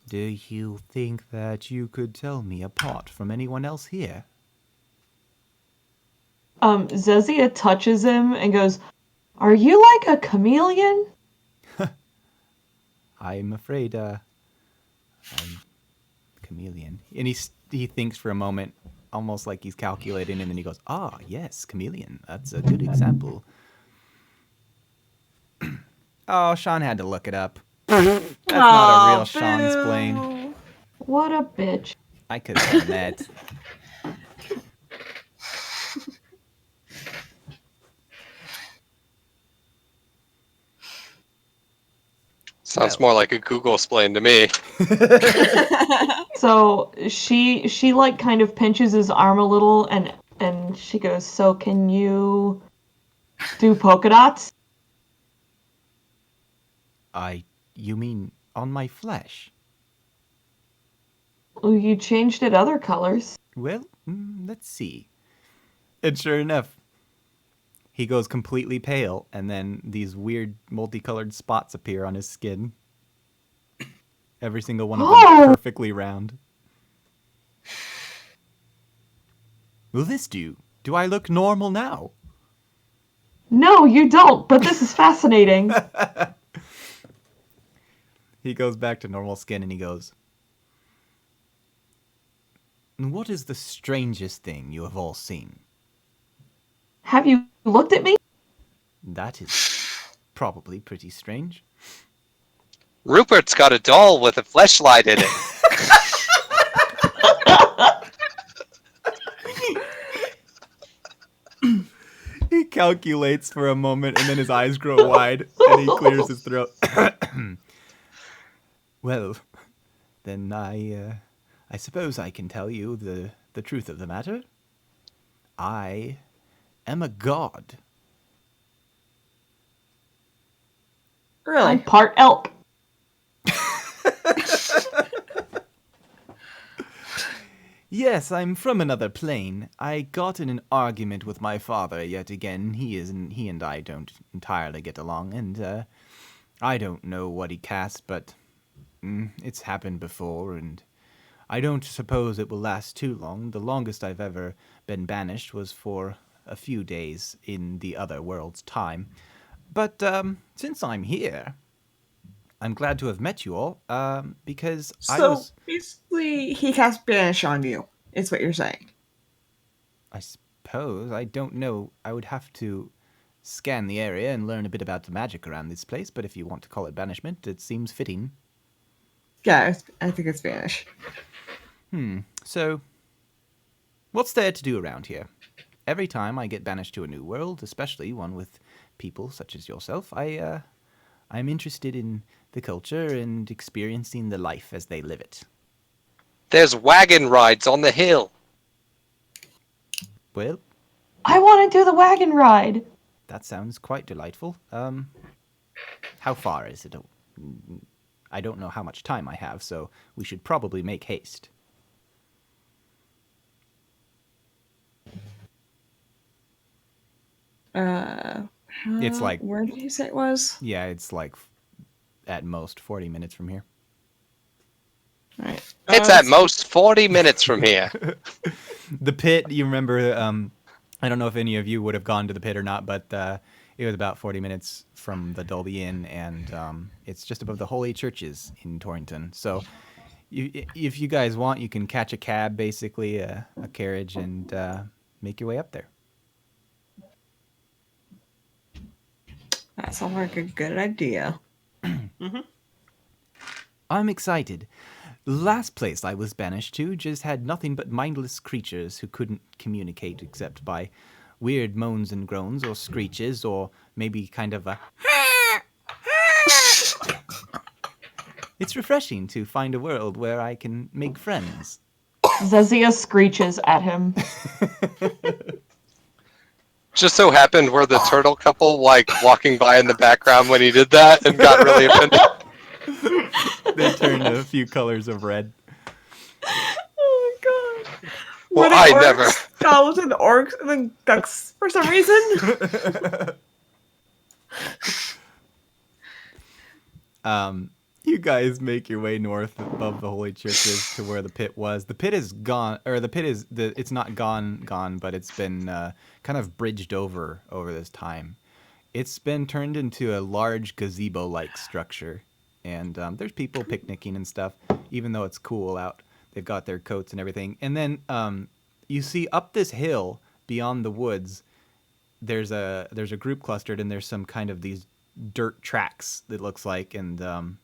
do you think that you could tell me apart from anyone else here?" Zezia touches him and goes, "Are you like a chameleon?" I'm afraid, I'm chameleon. And he thinks for a moment, almost like he's calculating, and then he goes, "Ah, yes, chameleon. That's a good example." Oh, Sean had to look it up. That's not a real Sean's plane. What a bitch. I could have done that. Sounds Well. more like a Google explain to me. So she like kind of pinches his arm a little and she goes, "So can you do polka dots?" You mean on my flesh? Well, you changed it other colors. Well, let's see. And sure enough, he goes completely pale, and then these weird multicolored spots appear on his skin. Every single one of them perfectly round. Will this do? Do I look normal now? No, you don't, but this is fascinating. He goes back to normal skin and he goes, "What is the strangest thing you have all seen?" Have you looked at me? That is probably pretty strange. Rupert's got a doll with a fleshlight in it. He calculates for a moment and then his eyes grow wide and he clears his throat. Well, then I suppose I can tell you the truth of the matter. I am a god. I'm Really? part elk. Yes, I'm from another plane. I got in an argument with my father yet again. He and I don't entirely get along, and I don't know what he cast, but it's happened before, and I don't suppose it will last too long. The longest I've ever been banished was for a few days in the other world's time. But since I'm here, I'm glad to have met you all, because So basically, he cast banish on you. Is what you're saying? I suppose, I don't know, I would have to scan the area and learn a bit about the magic around this place, but if you want to call it banishment, it seems fitting. Yeah, I think it's banish. So, what's there to do around here? Every time I get banished to a new world, especially one with people such as yourself, I'm interested in the culture and experiencing the life as they live it. There's wagon rides on the hill. Well, I want to do the wagon ride. that sounds quite delightful. How far is it? I don't know how much time I have, so we should probably make haste. It's like, where did you say it was? yeah, it's like at most 40 minutes from here. Right. It's at most 40 minutes from here. The pit, you remember, I don't know if any of you would have gone to the pit or not, but it was about 40 minutes from the Dolby Inn, and it's just above the Holy Churches in Torrington. So if you guys want, you can catch a cab, basically, a carriage, and make your way up there. That sounds like a good idea. I'm excited. The last place I was banished to just had nothing but mindless creatures who couldn't communicate except by weird moans and groans or screeches or maybe kind of a... It's refreshing to find a world where I can make friends. Zezia screeches at him. Just so happened we're the turtle couple, like, walking by in the background when he did that and got really offended. They turned a few colors of red. Oh my god. Well, Were the I orcs never. Goblins and orcs and then ducks for some reason. You guys make your way north above the Holy Churches to where the pit was. The pit is gone, or the pit is it's not gone, but it's been kind of bridged over this time. It's been turned into a large gazebo-like structure, and there's people picnicking and stuff. Even though it's cool out, they've got their coats and everything. And then you see up this hill beyond the woods, there's a group clustered, and there's some kind of these dirt tracks. It looks like, and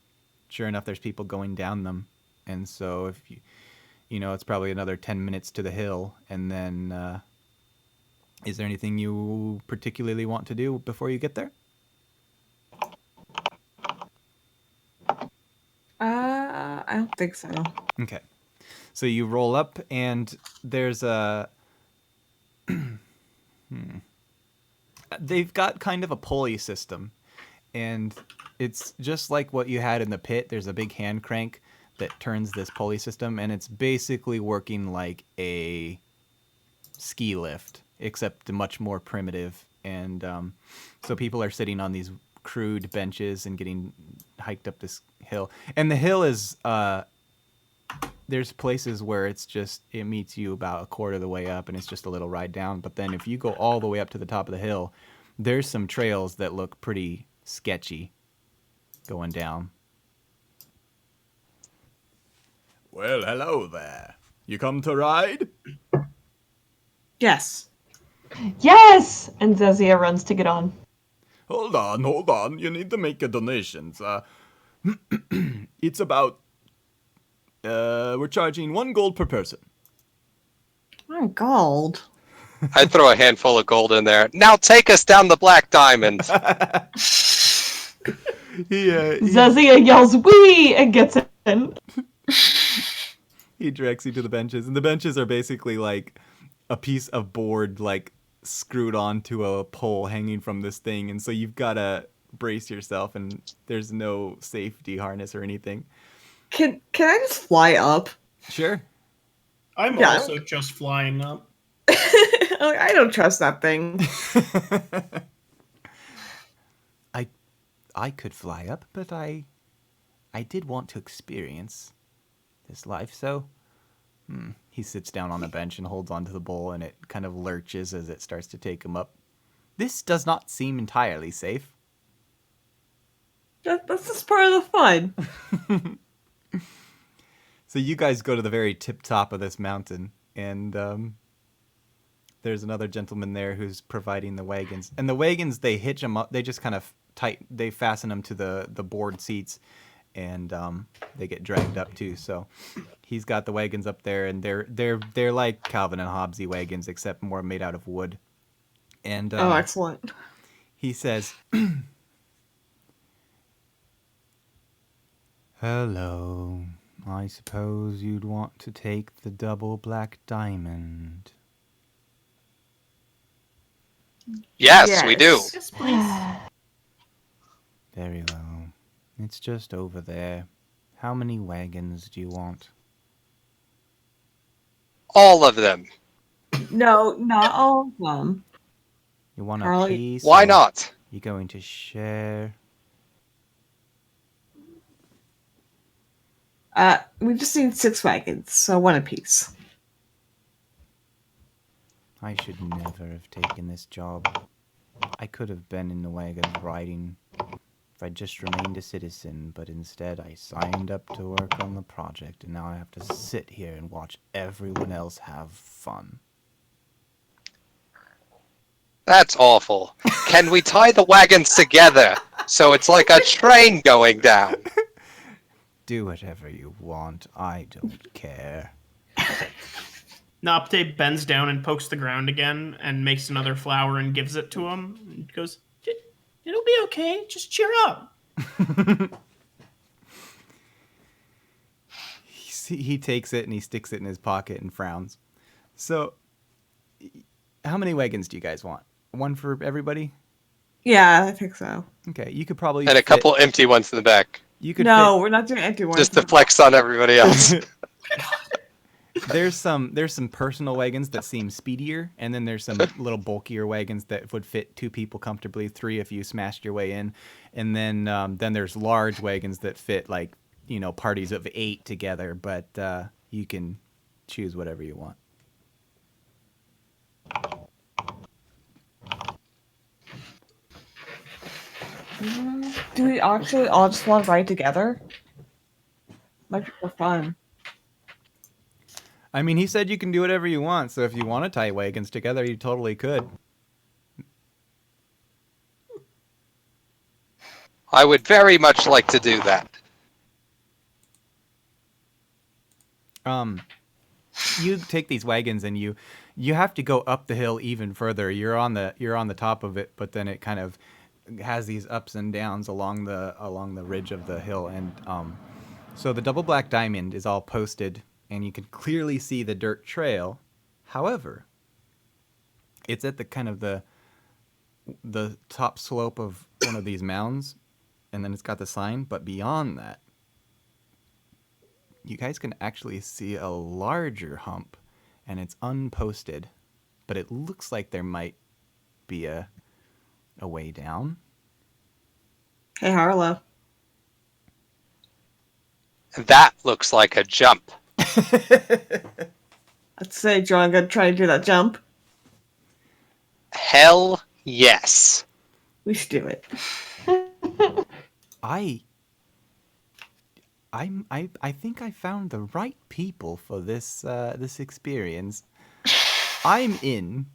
sure enough, there's people going down them. and so if it's probably another 10 minutes to the hill, and then is there anything you particularly want to do before you get there? I don't think so. Okay. So you roll up, and there's a... They've got kind of a pulley system, and it's just like what you had in the pit. There's a big hand crank that turns this pulley system, and it's basically working like a ski lift, except much more primitive. And so people are sitting on these crude benches and getting hiked up this hill. And the hill is... there's places where it meets you about a quarter of the way up, and it's just a little ride down. But then if you go all the way up to the top of the hill, there's some trails that look pretty sketchy going down. Well, hello there. You come to ride? Yes. Yes! And Zezia runs to get on. Hold on. You need to make a donations. It's about... we're charging 1 gold per person. Oh, gold. I throw a handful of gold in there. Now take us down the Black Diamond. Zezia yells, "Wee!" and gets in. He directs you to the benches, and the benches are basically like a piece of board, like screwed onto a pole hanging from this thing, and so you've got to brace yourself, and there's no safety harness or anything. Can I just fly up? Sure. I'm Yeah. also just flying up. I don't trust that thing. I could fly up, but I did want to experience this life, so... He sits down on a bench and holds onto the bowl, and it kind of lurches as it starts to take him up. This does not seem entirely safe. That's just part of the fun. So you guys go to the very tip top of this mountain, and there's another gentleman there who's providing the wagons. And the wagons, they hitch them up. They just kind of they fasten them to the board seats, and they get dragged up too. So he's got the wagons up there, and they're like Calvin and Hobbesy wagons, except more made out of wood. And Oh, excellent. he says, "Hello. I suppose you'd want to take the double Black Diamond." Yes, we do. Yes, please. Very well. It's just over there. How many wagons do you want? All of them. No, not all of them. You want a Carly- piece? Why or not? You going to share? We just need 6 wagons, so 1 apiece. I should never have taken this job. I could have been in the wagons riding if I'd just remained a citizen, but instead I signed up to work on the project, and now I have to sit here and watch everyone else have fun. That's awful. Can we tie the wagons together so it's like a train going down? Do whatever you want. I don't care. Nopte bends down and pokes the ground again and makes another flower and gives it to him. And goes, "It'll be okay. Just cheer up." He takes it and he sticks it in his pocket and frowns. So, how many wagons do you guys want? 1 for everybody? Yeah, I think so. Okay, you could probably And a couple empty ones in the back. You could No, we're not doing empty ones. Just to flex on everybody else. There's some personal wagons that seem speedier, and then there's some little bulkier wagons that would fit 2 people comfortably, 3 if you smashed your way in, and then there's large wagons that fit like parties of 8 together. But you can choose whatever you want. Do we actually all just want to ride together? Might be for fun. I mean, he said you can do whatever you want, so if you want to tie wagons together, you totally could. I would very much like to do that. You take these wagons and you have to go up the hill even further. You're on the top of it, but then it kind of has these ups and downs along the ridge of the hill, and so the double black diamond is all posted, and you can clearly see the dirt trail. However, it's at the kind of the top slope of one of these mounds, and then it's got the sign. But beyond that, you guys can actually see a larger hump, and it's unposted, but it looks like there might be a way down. Hey, Harlow. That looks like a jump. I'd say, do you want to go try to do that jump? Hell yes. We should do it. I think I found the right people for this this experience. I'm in.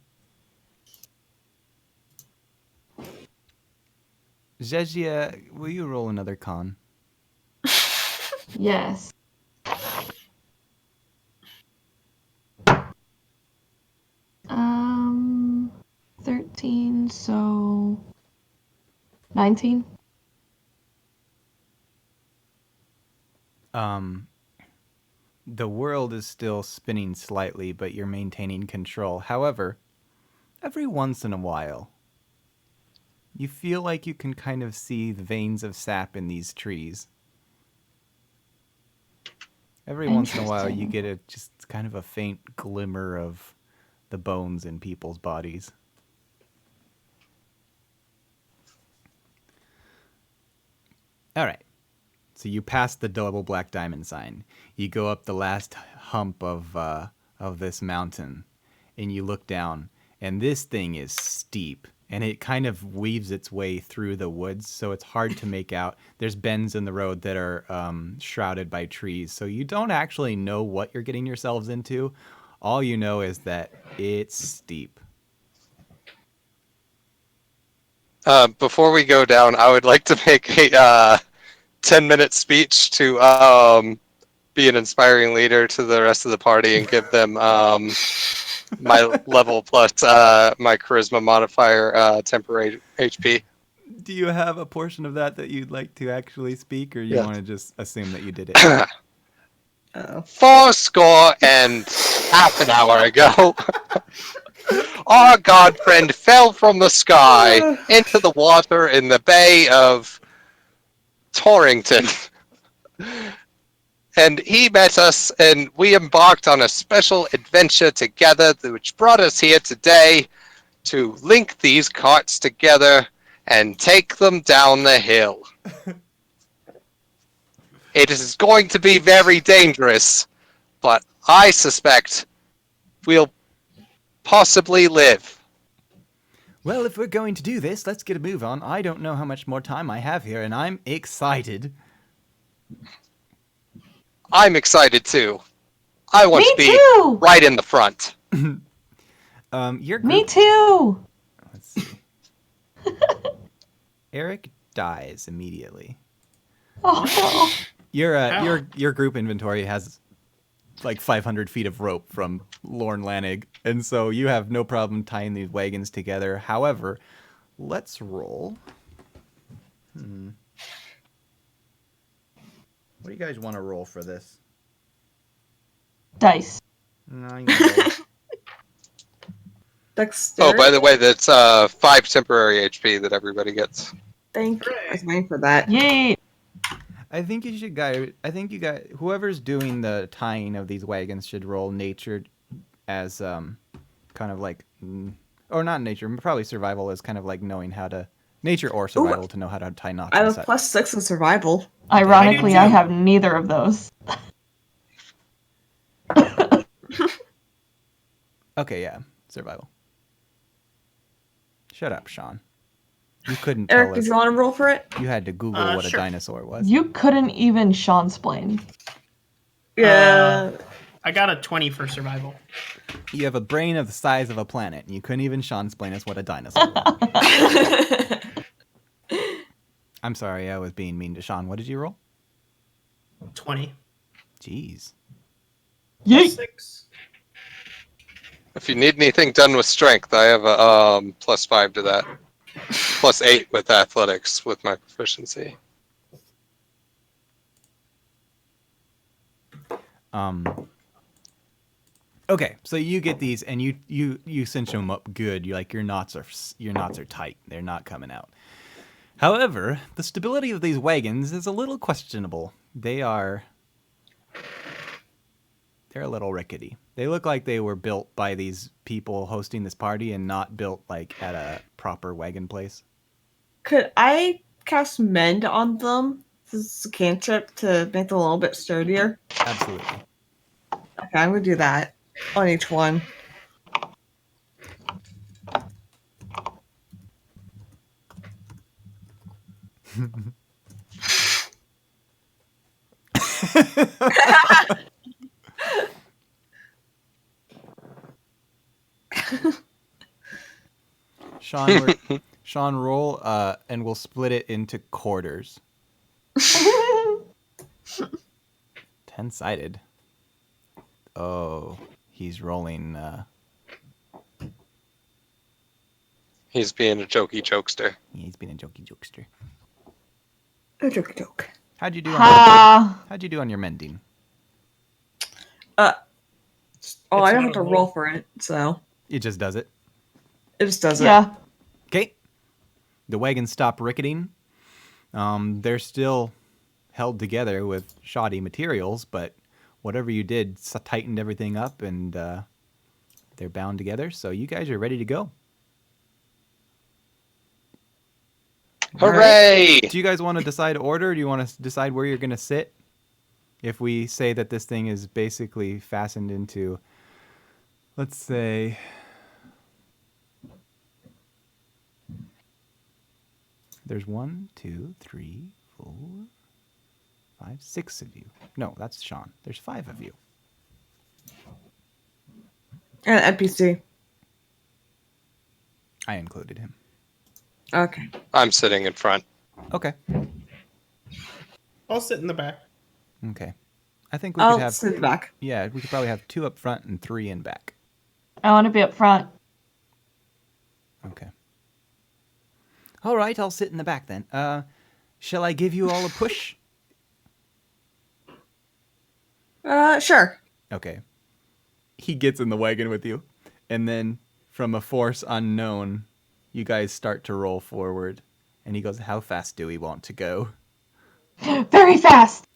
Zhezhia, will you roll another con? Yes. 13, so 19. The world is still spinning slightly, but you're maintaining control. However, every once in a while, you feel like you can kind of see the veins of sap in these trees. Every once in a while, you get just kind of a faint glimmer of the bones in people's bodies. All right. So you pass the double black diamond sign. You go up the last hump of this mountain, and you look down, and this thing is steep, and it kind of weaves its way through the woods, so it's hard to make out. There's bends in the road that are shrouded by trees, so you don't actually know what you're getting yourselves into. All you know is that it's steep. Before we go down, I would like to make a 10-minute speech to be an inspiring leader to the rest of the party and give them my level plus my charisma modifier temporary HP. Do you have a portion of that you'd like to actually speak, or you want to just assume that you did it? Uh-oh. 80 and half an hour ago, our god friend fell from the sky into the water in the Bay of Torrington. And he met us, and we embarked on a special adventure together, which brought us here today to link these carts together and take them down the hill. It is going to be very dangerous, but I suspect we'll possibly live. Well, if we're going to do this, let's get a move on. I don't know how much more time I have here, and I'm excited. I'm excited too. I want to be too. right in the front. Your group... Me too. Let's see. Eric dies immediately. Oh no. Your group inventory has like 500 feet of rope from Lorne Lanig, and so you have no problem tying these wagons together. However, let's roll. What do you guys want to roll for this? Dice. No, you can roll. Dexterity? Oh, by the way, that's 5 temporary HP that everybody gets. Thank you. I was waiting for that. Yay. I think you guys, whoever's doing the tying of these wagons should roll nature as kind of like, or not nature, probably survival as kind of like knowing how to, nature or survival to know how to tie knots. I have +6 in survival. Ironically, I have neither of those. Okay, yeah, survival. Shut up, Sean. You couldn't tell Eric, us. do you want to roll for it? You had to Google what sure. a dinosaur was. You couldn't even Sean-splain. Yeah. I got a 20 for survival. You have a brain of the size of a planet, and you couldn't even Sean-splain us what a dinosaur was. I'm sorry, I was being mean to Sean. What did you roll? 20. Jeez. Yeet. +6. If you need anything done with strength, I have a +5 to that. +8 with athletics with my proficiency. Okay, so you get these, and you cinch them up good. You like your knots are tight; they're not coming out. However, the stability of these wagons is a little questionable. They're a little rickety. They look like they were built by these people hosting this party, and not built like at a proper wagon place. Could I cast Mend on them? This is a cantrip to make them a little bit sturdier. Absolutely. Okay, I'm gonna do that on each one. Sean, roll, and we'll split it into quarters. 10-sided. Oh, he's rolling. He's being a jokey jokester. He's been a jokey jokester. A joke. How'd you do? Ha! How'd you do on your mending? I don't have not to a roll for it, so It just does it. it just does it. Yeah. Okay. The wagons stop ricketing. They're still held together with shoddy materials, but whatever you did tightened everything up, and they're bound together. So you guys are ready to go. Hooray! Do you guys want to decide order? Or do you want to decide where you're going to sit? If we say that this thing is basically fastened into, let's say, there's 1, 2, 3, 4, 5, 6 of you. No, that's Sean. There's 5 of you. And NPC. I included him. Okay. I'm sitting in front. Okay. I'll sit in the back. Okay. I think we I'll could have. sit back. Yeah, we could probably have 2 up front and 3 in back. I want to be up front. Okay. All right, I'll sit in the back then. Shall I give you all a push? Sure. Okay. He gets in the wagon with you, and then from a force unknown, you guys start to roll forward. And he goes, "How fast do we want to go?" Very fast.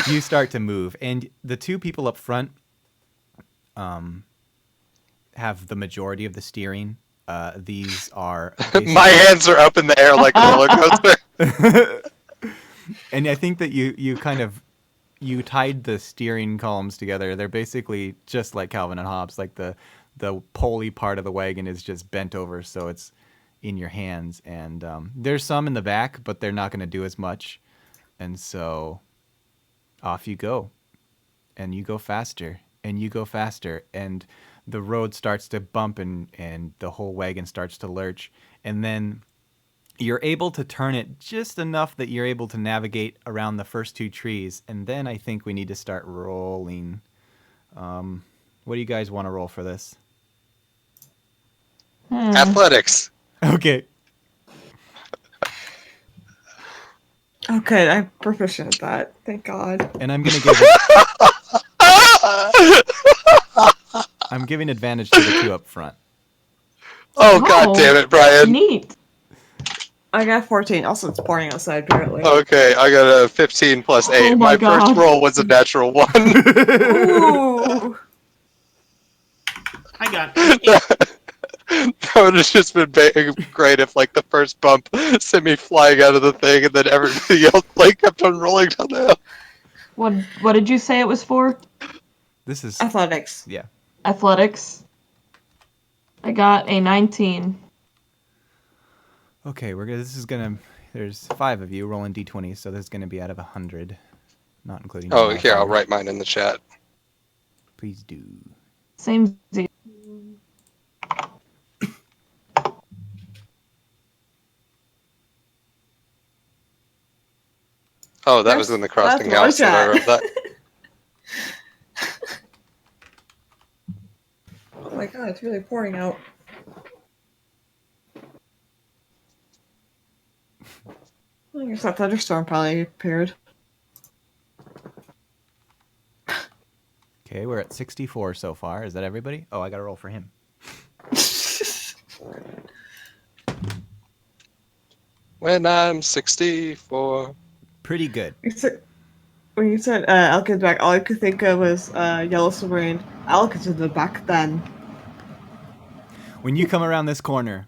You start to move, and the 2 people up front have the majority of the steering. These are My hands are up in the air like a roller coaster. and I think that you kind of tied the steering columns together. They're basically just like Calvin and Hobbes. Like the pulley part of the wagon is just bent over, so it's in your hands. And there's some in the back, but they're not going to do as much. And so off you go, and you go faster, and you go faster, and the road starts to bump, and the whole wagon starts to lurch, and then you're able to turn it just enough that you're able to navigate around the first 2 trees, and then I think we need to start rolling. What do you guys want to roll for this? Athletics. Okay. Okay, I'm proficient at that. Thank God. And I'm gonna give it, I'm giving advantage to the 2 up front. Oh, God damn it, Brian. Neat. I got 14. Also, it's pouring outside, apparently. Okay, I got a 15 plus 8. Oh my first God. roll was a natural 1. Ooh. I got 8. That would have just been great if, like, the first bump sent me flying out of the thing, and then everybody else, like, kept on rolling down the hill. What did you say it was for? This is Athletics. yeah. Athletics. I got a 19. Okay, there's 5 of you rolling d20, so this is gonna be out of 100, not including. Oh, your here, I'll modifier. write mine in the chat. Please do. Same Z. Oh, that was in the crossing that's out, so I chat. wrote that. Oh my god, it's really pouring out. I guess that thunderstorm probably appeared. Okay, we're at 64 so far. Is that everybody? Oh, I got to roll for him. When I'm 64. Pretty good. When you said Alkin's back, all I could think of was Yellow Submarine. Alkin's in the back then. When you come around this corner,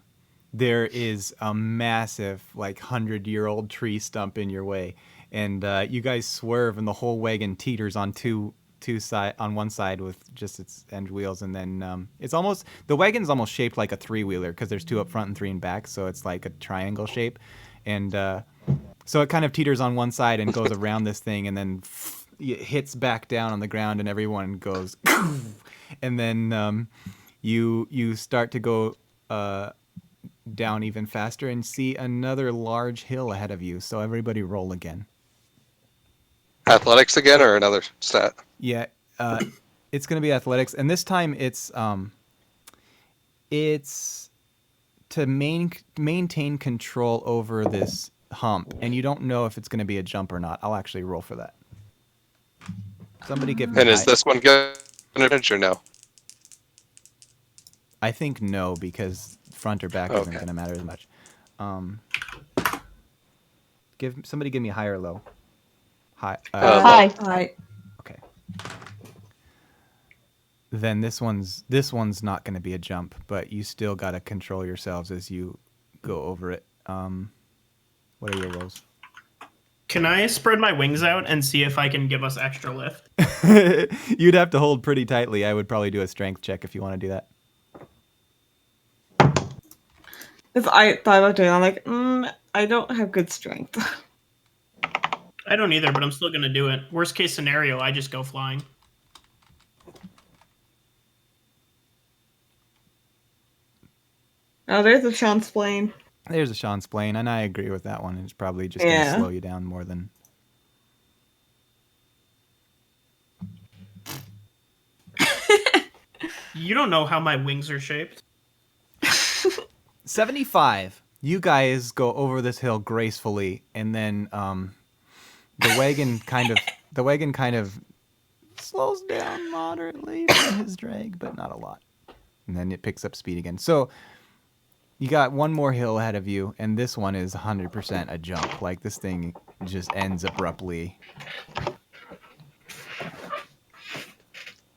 there is a massive, like 100-year-old tree stump in your way, and you guys swerve, and the whole wagon teeters on on one side with just its end wheels, and then it's almost the wagon's almost shaped like a three-wheeler because there's two up front and three in back, so it's like a triangle shape, and so it kind of teeters on one side and goes around this thing, and then it hits back down on the ground, and everyone goes, and then you start to go down even faster and see another large hill ahead of you. So everybody roll again. Athletics again or another stat? Yeah, it's going to be athletics, and this time it's to maintain control over this hump, and you don't know if it's going to be a jump or not. I'll actually roll for that. Somebody give me. And is this one good advantage or no? I think no, because front or back isn't going to matter as much. Somebody give me high or low. High. Hi. Hi. Okay. Then this one's not going to be a jump, but you still got to control yourselves as you go over it. What are your rolls? Can I spread my wings out and see if I can give us extra lift? You'd have to hold pretty tightly. I would probably do a strength check if you want to do that. If I thought about doing it, I'm like, I don't have good strength. I don't either, but I'm still going to do it. Worst case scenario, I just go flying. Oh, there's a Sean's plane. There's a Sean's plane, and I agree with that one. It's probably just going to slow you down more than... You don't know how my wings are shaped. 75. You guys go over this hill gracefully, and then the wagon kind of slows down moderately from his drag, but not a lot. And then it picks up speed again. So you got one more hill ahead of you, and this one is 100% a jump. Like, this thing just ends abruptly.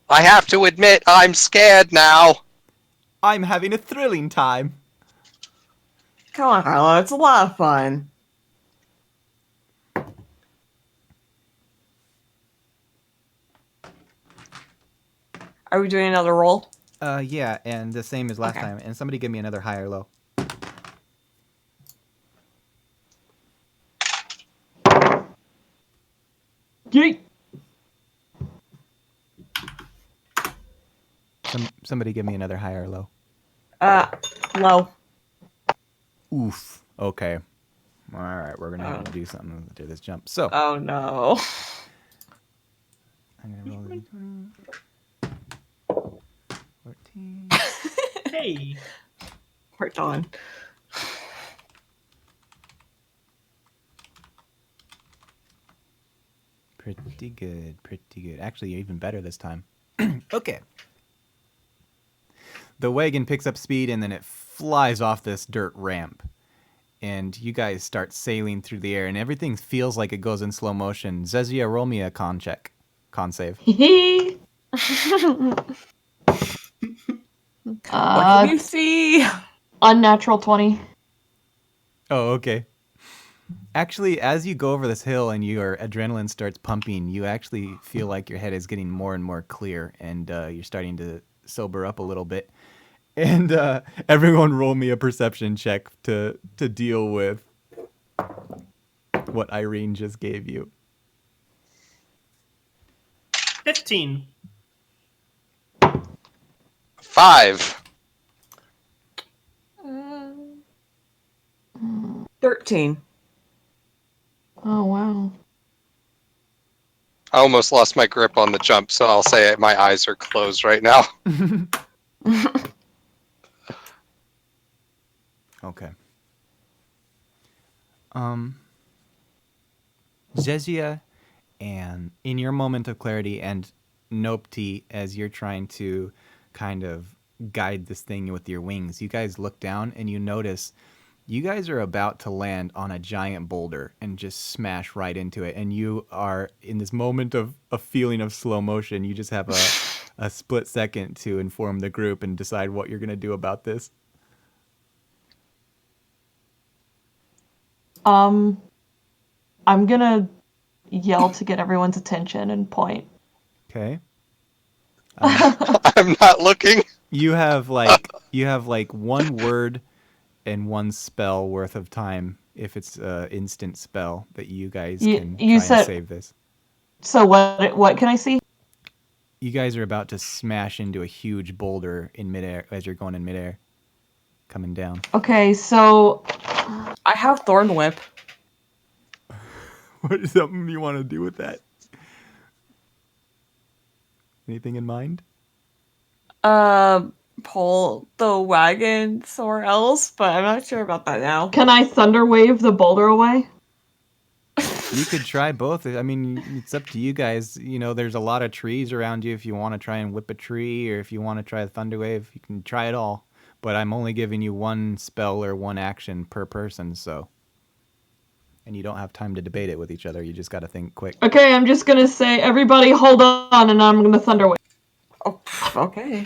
I have to admit, I'm scared now. I'm having a thrilling time. Come on, Carlo, it's a lot of fun. Are we doing another roll? Yeah, and the same as last Okay. time. And somebody give me another high or low. Yeet. Somebody give me another high or low. Low. Oof. Okay. All right, we're gonna have to do something to this jump. So Oh no. I'm gonna roll the 14. Hey. We're done. Pretty good. Pretty good. Actually, even better this time. Okay. The wagon picks up speed and then it flies off this dirt ramp. And you guys start sailing through the air and everything feels like it goes in slow motion. Zezia, roll me a con check. Con save. What can you see? Unnatural 20. Oh, okay. Actually, as you go over this hill and your adrenaline starts pumping, you actually feel like your head is getting more and more clear, and you're starting to sober up a little bit. And everyone roll me a perception check to deal with what Irene just gave you. 15. 5. 13. Oh, wow. I almost lost my grip on the jump, so I'll say my eyes are closed right now. Okay. Zezia, and in your moment of clarity, and Nopti, as you're trying to kind of guide this thing with your wings, you guys look down and you notice you guys are about to land on a giant boulder and just smash right into it. And you are in this moment of a feeling of slow motion. You just have a split second to inform the group and decide what you're going to do about this. I'm gonna yell to get everyone's attention and point. Okay. I'm not looking. You have like one word and one spell worth of time if it's an instant spell that you guys can You try said- and save this. So what can I see? You guys are about to smash into a huge boulder in midair as you're going in midair, coming down. Okay, so I have Thorn Whip. What is something you want to do with that? Anything in mind? Pull the wagon somewhere else, but I'm not sure about that now. can I thunder wave the boulder away? You could try both. I mean, it's up to you guys. You know, there's a lot of trees around you if you want to try and whip a tree, or if you want to try the thunder wave, you can try it all. But I'm only giving you one spell or one action per person, so. And you don't have time to debate it with each other. You just got to think quick. Okay, I'm just gonna say, everybody hold on, and I'm gonna thunder wave. Oh, okay.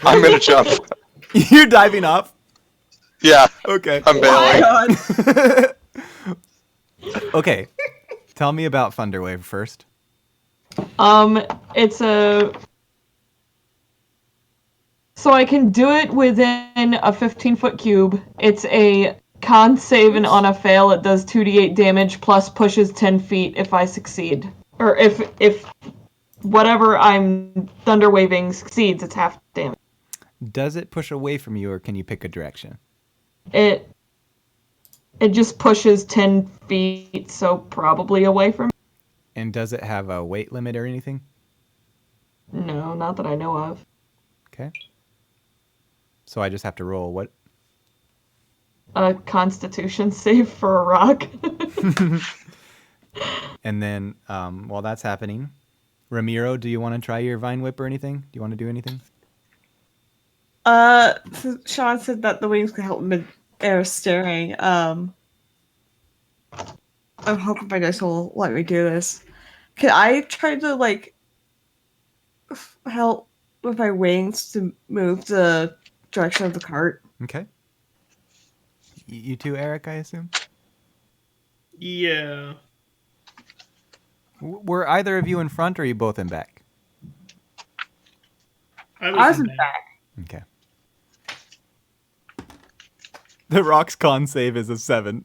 I'm gonna jump. You're diving off? Yeah, Okay. I'm bailing. Okay. Tell me about Thunderwave first. It's a... So I can do it within a 15-foot cube. It's a con save, and on a fail, it does 2d8 damage, plus pushes 10 feet if I succeed. Or if whatever I'm thunder waving succeeds, it's half damage. Does it push away from you, or can you pick a direction? It just pushes 10 feet, so probably away from me. And does it have a weight limit or anything? No, not that I know of. Okay. So I just have to roll what? A constitution save for a rock. And then while that's happening, Ramiro, do you want to try your Vine Whip or anything? Do you want to do anything? So Sean said that the wings could help mid-air steering. I'm hoping my dice will let me do this. Can I try to, like, help with my wings to move the direction of the cart? Okay. You too, Eric, I assume? Yeah. Were either of you in front, or are you both in back? I I was was in in back. back. Okay. The Rock's con save is a 7.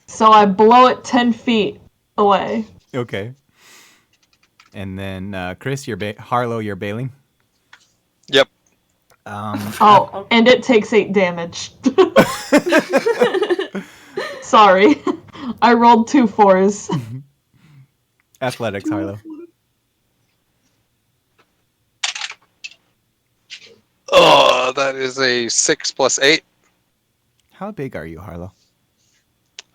So I blow it 10 feet away. Okay. And then Chris, Harlow, you're bailing. Yep. Oh, and it takes 8 damage. Sorry. I rolled 2 4s. Athletics, Harlow. Oh, that is a 6 plus 8. How big are you, Harlow?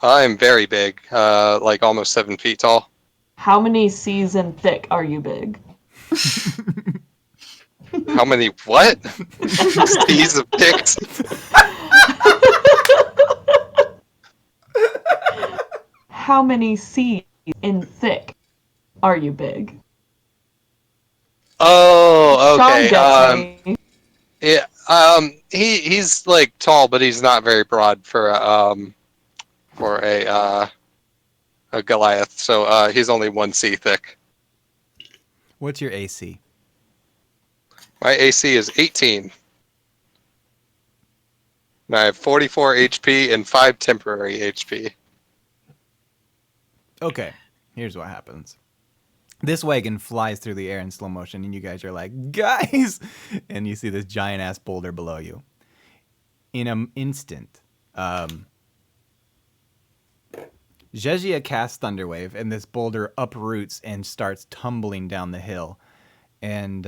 I'm very big, like almost 7 feet tall. How many C's in thick are you big? How many what? C's have picked. How many C's in thick are you big? Oh, Sean okay. gets me. Yeah. He's like tall, but he's not very broad for a Goliath. So he's only 1 C thick. What's your AC? My AC is 18. And I have 44 HP and 5 temporary HP. Okay, here's what happens. This wagon flies through the air in slow motion, and you guys are like, guys! And you see this giant-ass boulder below you. In an instant, Jejia casts Thunderwave, and this boulder uproots and starts tumbling down the hill. And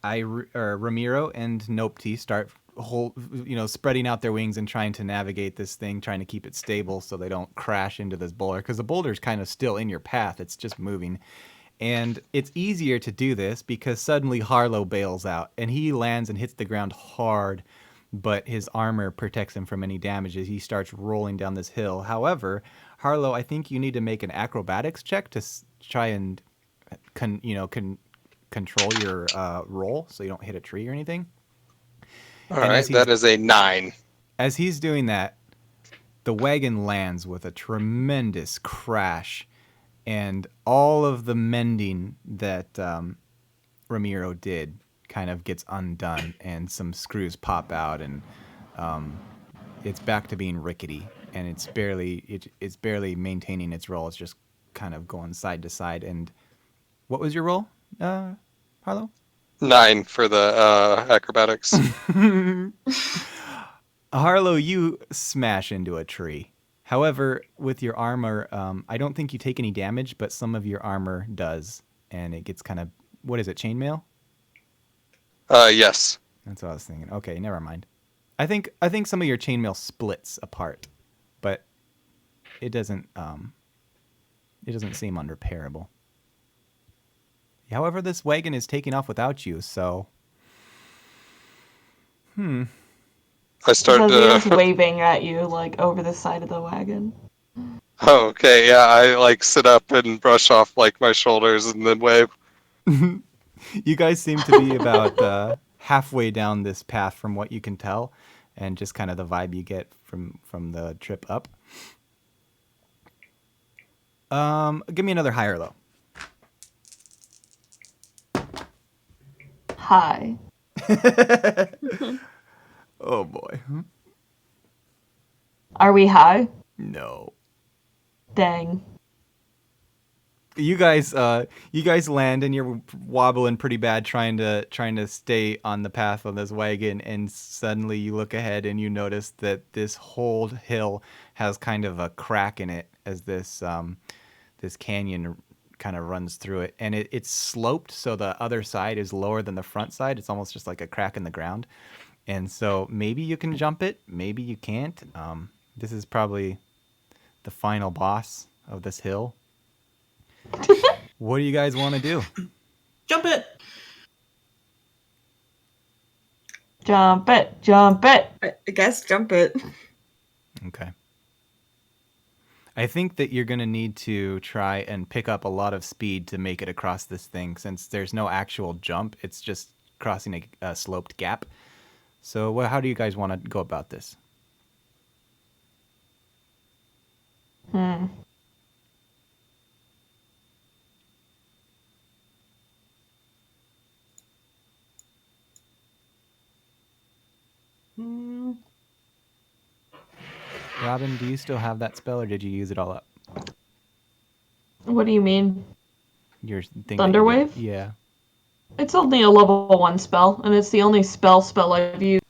Ramiro and Nopti start spreading out their wings and trying to navigate this thing, trying to keep it stable so they don't crash into this boulder, because the boulder's kind of still in your path. It's just moving. And it's easier to do this because suddenly Harlow bails out, and he lands and hits the ground hard, but his armor protects him from any damage as he starts rolling down this hill. However, Harlow, I think you need to make an acrobatics check to try and control your roll so you don't hit a tree or anything. All right, that is a 9. As he's doing that, the wagon lands with a tremendous crash, and all of the mending that Ramiro did kind of gets undone, and some screws pop out, and it's back to being rickety, and it's barely maintaining its roll. It's just kind of going side to side. And what was your roll, Harlow? 9 for the acrobatics. Harlow, you smash into a tree. However, with your armor, I don't think you take any damage, but some of your armor does, and it gets kind of, what is it, chainmail? Yes. That's what I was thinking. Okay, never mind. I think some of your chainmail splits apart, but it doesn't seem unrepairable. However, this wagon is taking off without you, so I start Zazia's to... waving at you, like, over the side of the wagon. Oh, okay, yeah, I, like, sit up and brush off, like, my shoulders and then wave. You guys seem to be about halfway down this path from what you can tell, and just kind of the vibe you get from the trip up. Give me another high or low. Hi. Oh boy. Are we high? No. Dang. You guys land and you're wobbling pretty bad trying to stay on the path of this wagon, and suddenly you look ahead and you notice that this whole hill has kind of a crack in it as this canyon kind of runs through it, and it's sloped, so the other side is lower than the front side. It's almost just like a crack in the ground. And so maybe you can jump it, maybe you can't. This is probably the final boss of this hill. What do you guys want to do? Jump it! Jump it! Jump it! I guess jump it. Okay. I think that you're going to need to try and pick up a lot of speed to make it across this thing, since there's no actual jump. It's just crossing a sloped gap. So how do you guys want to go about this? Robin, do you still have that spell, or did you use it all up? What do you mean? Your thing. Thunderwave? Yeah. It's only a level 1 spell, and it's the only spell I've used.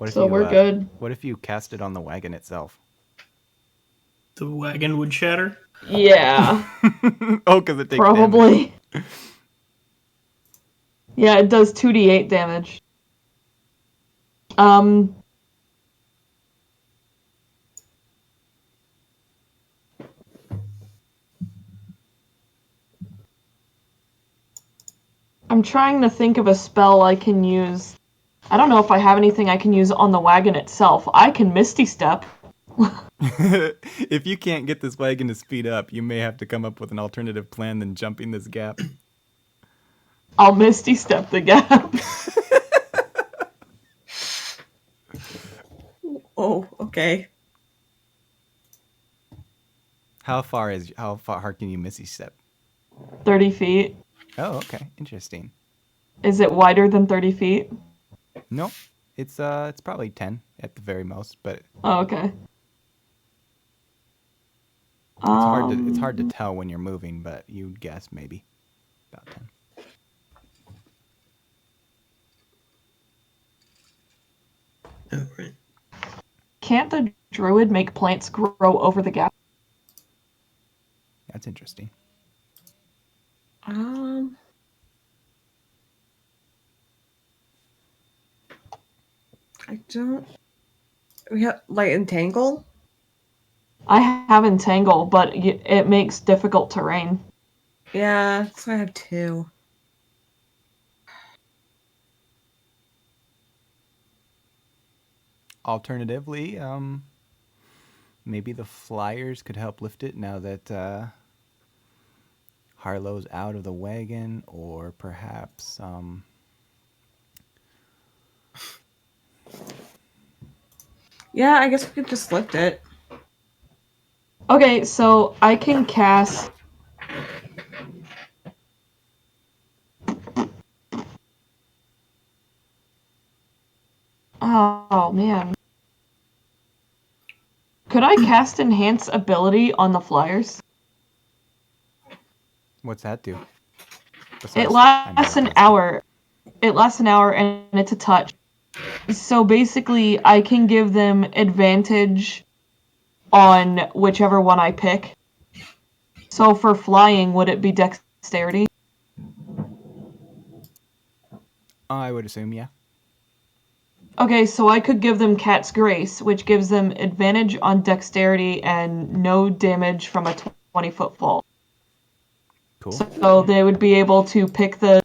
So we're good. What if you cast it on the wagon itself? The wagon would shatter. Yeah. Oh, because it takes Probably. Yeah, it does 2d8 damage. I'm trying to think of a spell I can use. I don't know if I have anything I can use on the wagon itself. I can Misty Step. If you can't get this wagon to speed up, you may have to come up with an alternative plan than jumping this gap. I'll Misty Step the gap. Oh, okay. How far can you Misty Step? 30 feet. Oh, okay, interesting. Is it wider than 30 feet? No, it's probably 10 at the very most, but Oh, okay. it's hard to tell when you're moving, but you'd guess maybe about 10. Oh, right. Can't the druid make plants grow over the gap? That's interesting. I don't. We have like entangle. I have entangle, but it makes difficult terrain. Yeah, so I have 2. Alternatively, maybe the flyers could help lift it now that Harlow's out of the wagon, or perhaps Yeah, I guess we could just lift it. Okay, so I can cast. Oh man. Could I cast enhance ability on the flyers? what's that do? It Besides, I know lasts what an it does. hour. It lasts an hour and it's a touch. So basically, I can give them advantage on whichever one I pick. So for flying, would it be dexterity? I would assume, yeah. Okay, so I could give them Cat's Grace, which gives them advantage on dexterity and no damage from a 20-foot fall. Cool. So they would be able to pick to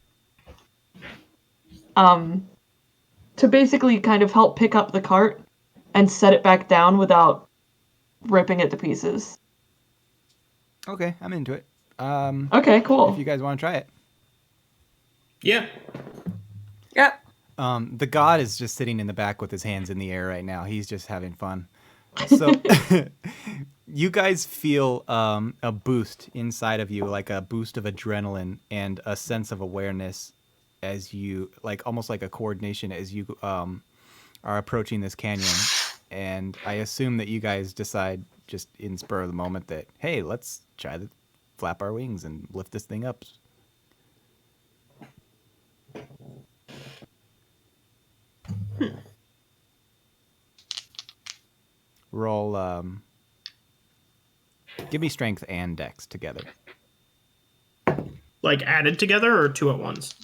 basically kind of help pick up the cart and set it back down without ripping it to pieces. Okay, I'm into it. Okay, cool. If you guys want to try it. Yeah. Yep. The god is just sitting in the back with his hands in the air right now. He's just having fun. So you guys feel a boost inside of you, like a boost of adrenaline and a sense of awareness as you, like almost like a coordination as you are approaching this canyon. And I assume that you guys decide just in spur of the moment that, hey, let's try to flap our wings and lift this thing up. Roll, give me strength and dex together. Like added together or 2 at once?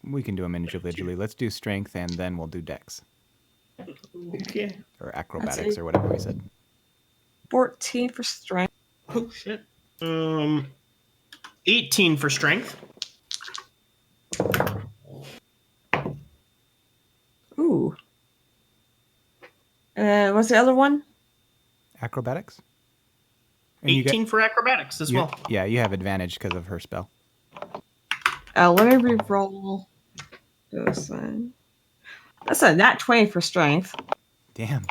We can do them individually. Let's do strength and then we'll do dex. Okay. Or acrobatics or whatever we said. 14 for strength. Oh shit. 18 for strength. Ooh. What's the other one? Acrobatics? And 18 for acrobatics as well. Yeah, you have advantage because of her spell. Let me re-roll this then. That's a nat 20 for strength. Damn.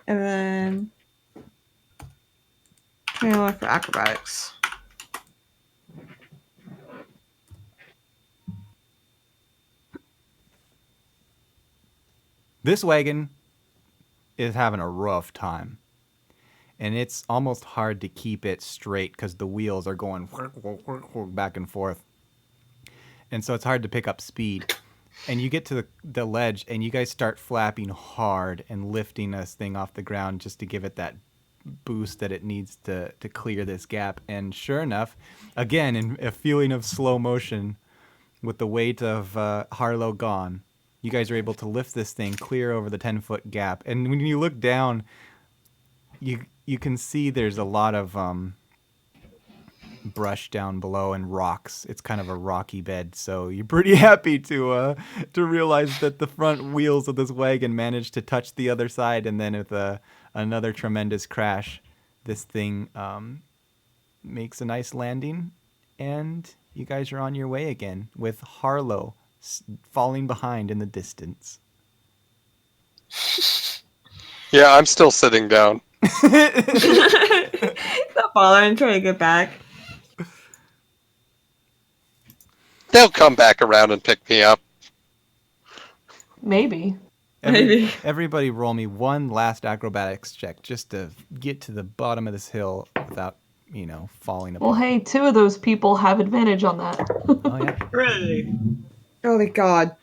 And then 21 for acrobatics. This wagon is having a rough time. And it's almost hard to keep it straight because the wheels are going back and forth. And so it's hard to pick up speed. And you get to the ledge and you guys start flapping hard and lifting this thing off the ground just to give it that boost that it needs to clear this gap. And sure enough, again, in a feeling of slow motion with the weight of Harlow gone, you guys are able to lift this thing clear over the 10-foot gap. And when you look down, you can see there's a lot of brush down below and rocks. It's kind of a rocky bed, so you're pretty happy to realize that the front wheels of this wagon managed to touch the other side, and then with another tremendous crash, this thing makes a nice landing, and you guys are on your way again with Harlow falling behind in the distance. Yeah, I'm still sitting down. Not bothering trying to get back. They'll come back around and pick me up. Maybe. Maybe. Everybody roll me one last acrobatics check just to get to the bottom of this hill without falling Well, apart. hey, 2 of those people have advantage on that. Oh yeah. Hooray! Oh, thank God.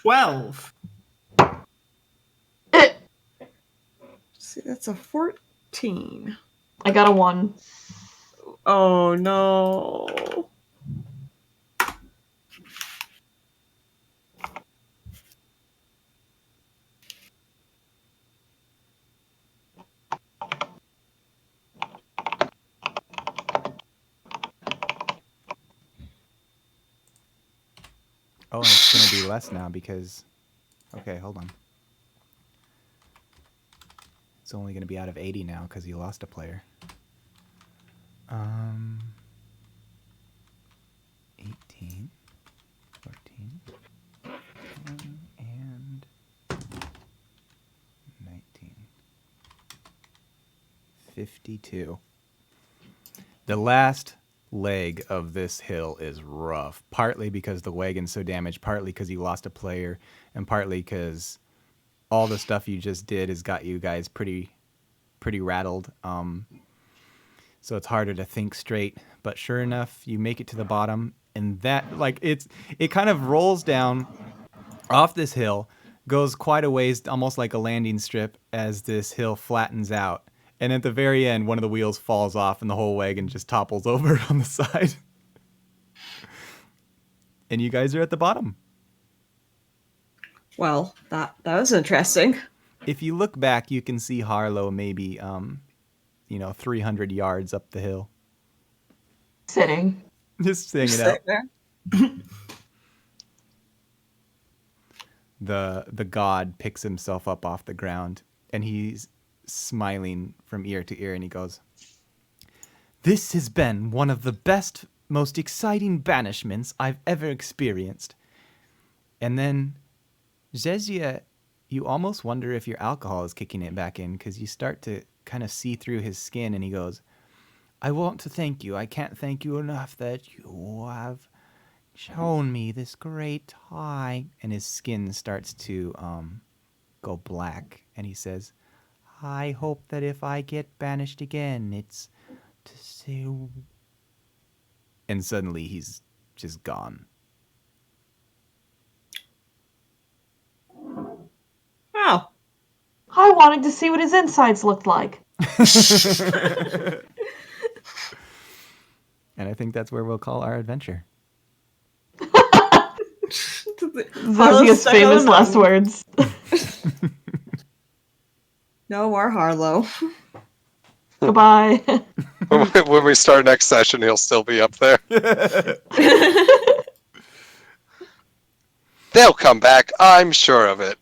12. See, that's a 14. I got a 1. Oh no. Oh, and it's gonna be less now because. Okay, hold on. It's only gonna be out of 80 now because you lost a player. 18, 14, 1, and 19. 52. The last leg of this hill is rough, partly because the wagon's so damaged, partly because you lost a player, and partly because all the stuff you just did has got you guys pretty rattled. So it's harder to think straight. But sure enough, you make it to the bottom, and that it kind of rolls down off this hill, goes quite a ways, almost like a landing strip, as this hill flattens out. And at the very end, one of the wheels falls off, and the whole wagon just topples over on the side. And you guys are at the bottom. Well, that was interesting. If you look back, you can see Harlow maybe 300 yards up the hill. Sitting. Just sitting it out. The god picks himself up off the ground, and he's smiling from ear to ear, and he goes, "This has been one of the best, most exciting banishments I've ever experienced." And then, Zezia, you almost wonder if your alcohol is kicking it back in, because you start to kind of see through his skin, and he goes, "I want to thank you. I can't thank you enough that you have shown me this great time." And his skin starts to go black, and he says, "I hope that if I get banished again, it's to see." And suddenly he's just gone. Oh. I wanted to see what his insides looked like. And I think that's where we'll call our adventure. Zezia's famous last words. No more Harlow. Goodbye. When we start next session, he'll still be up there. They'll come back, I'm sure of it.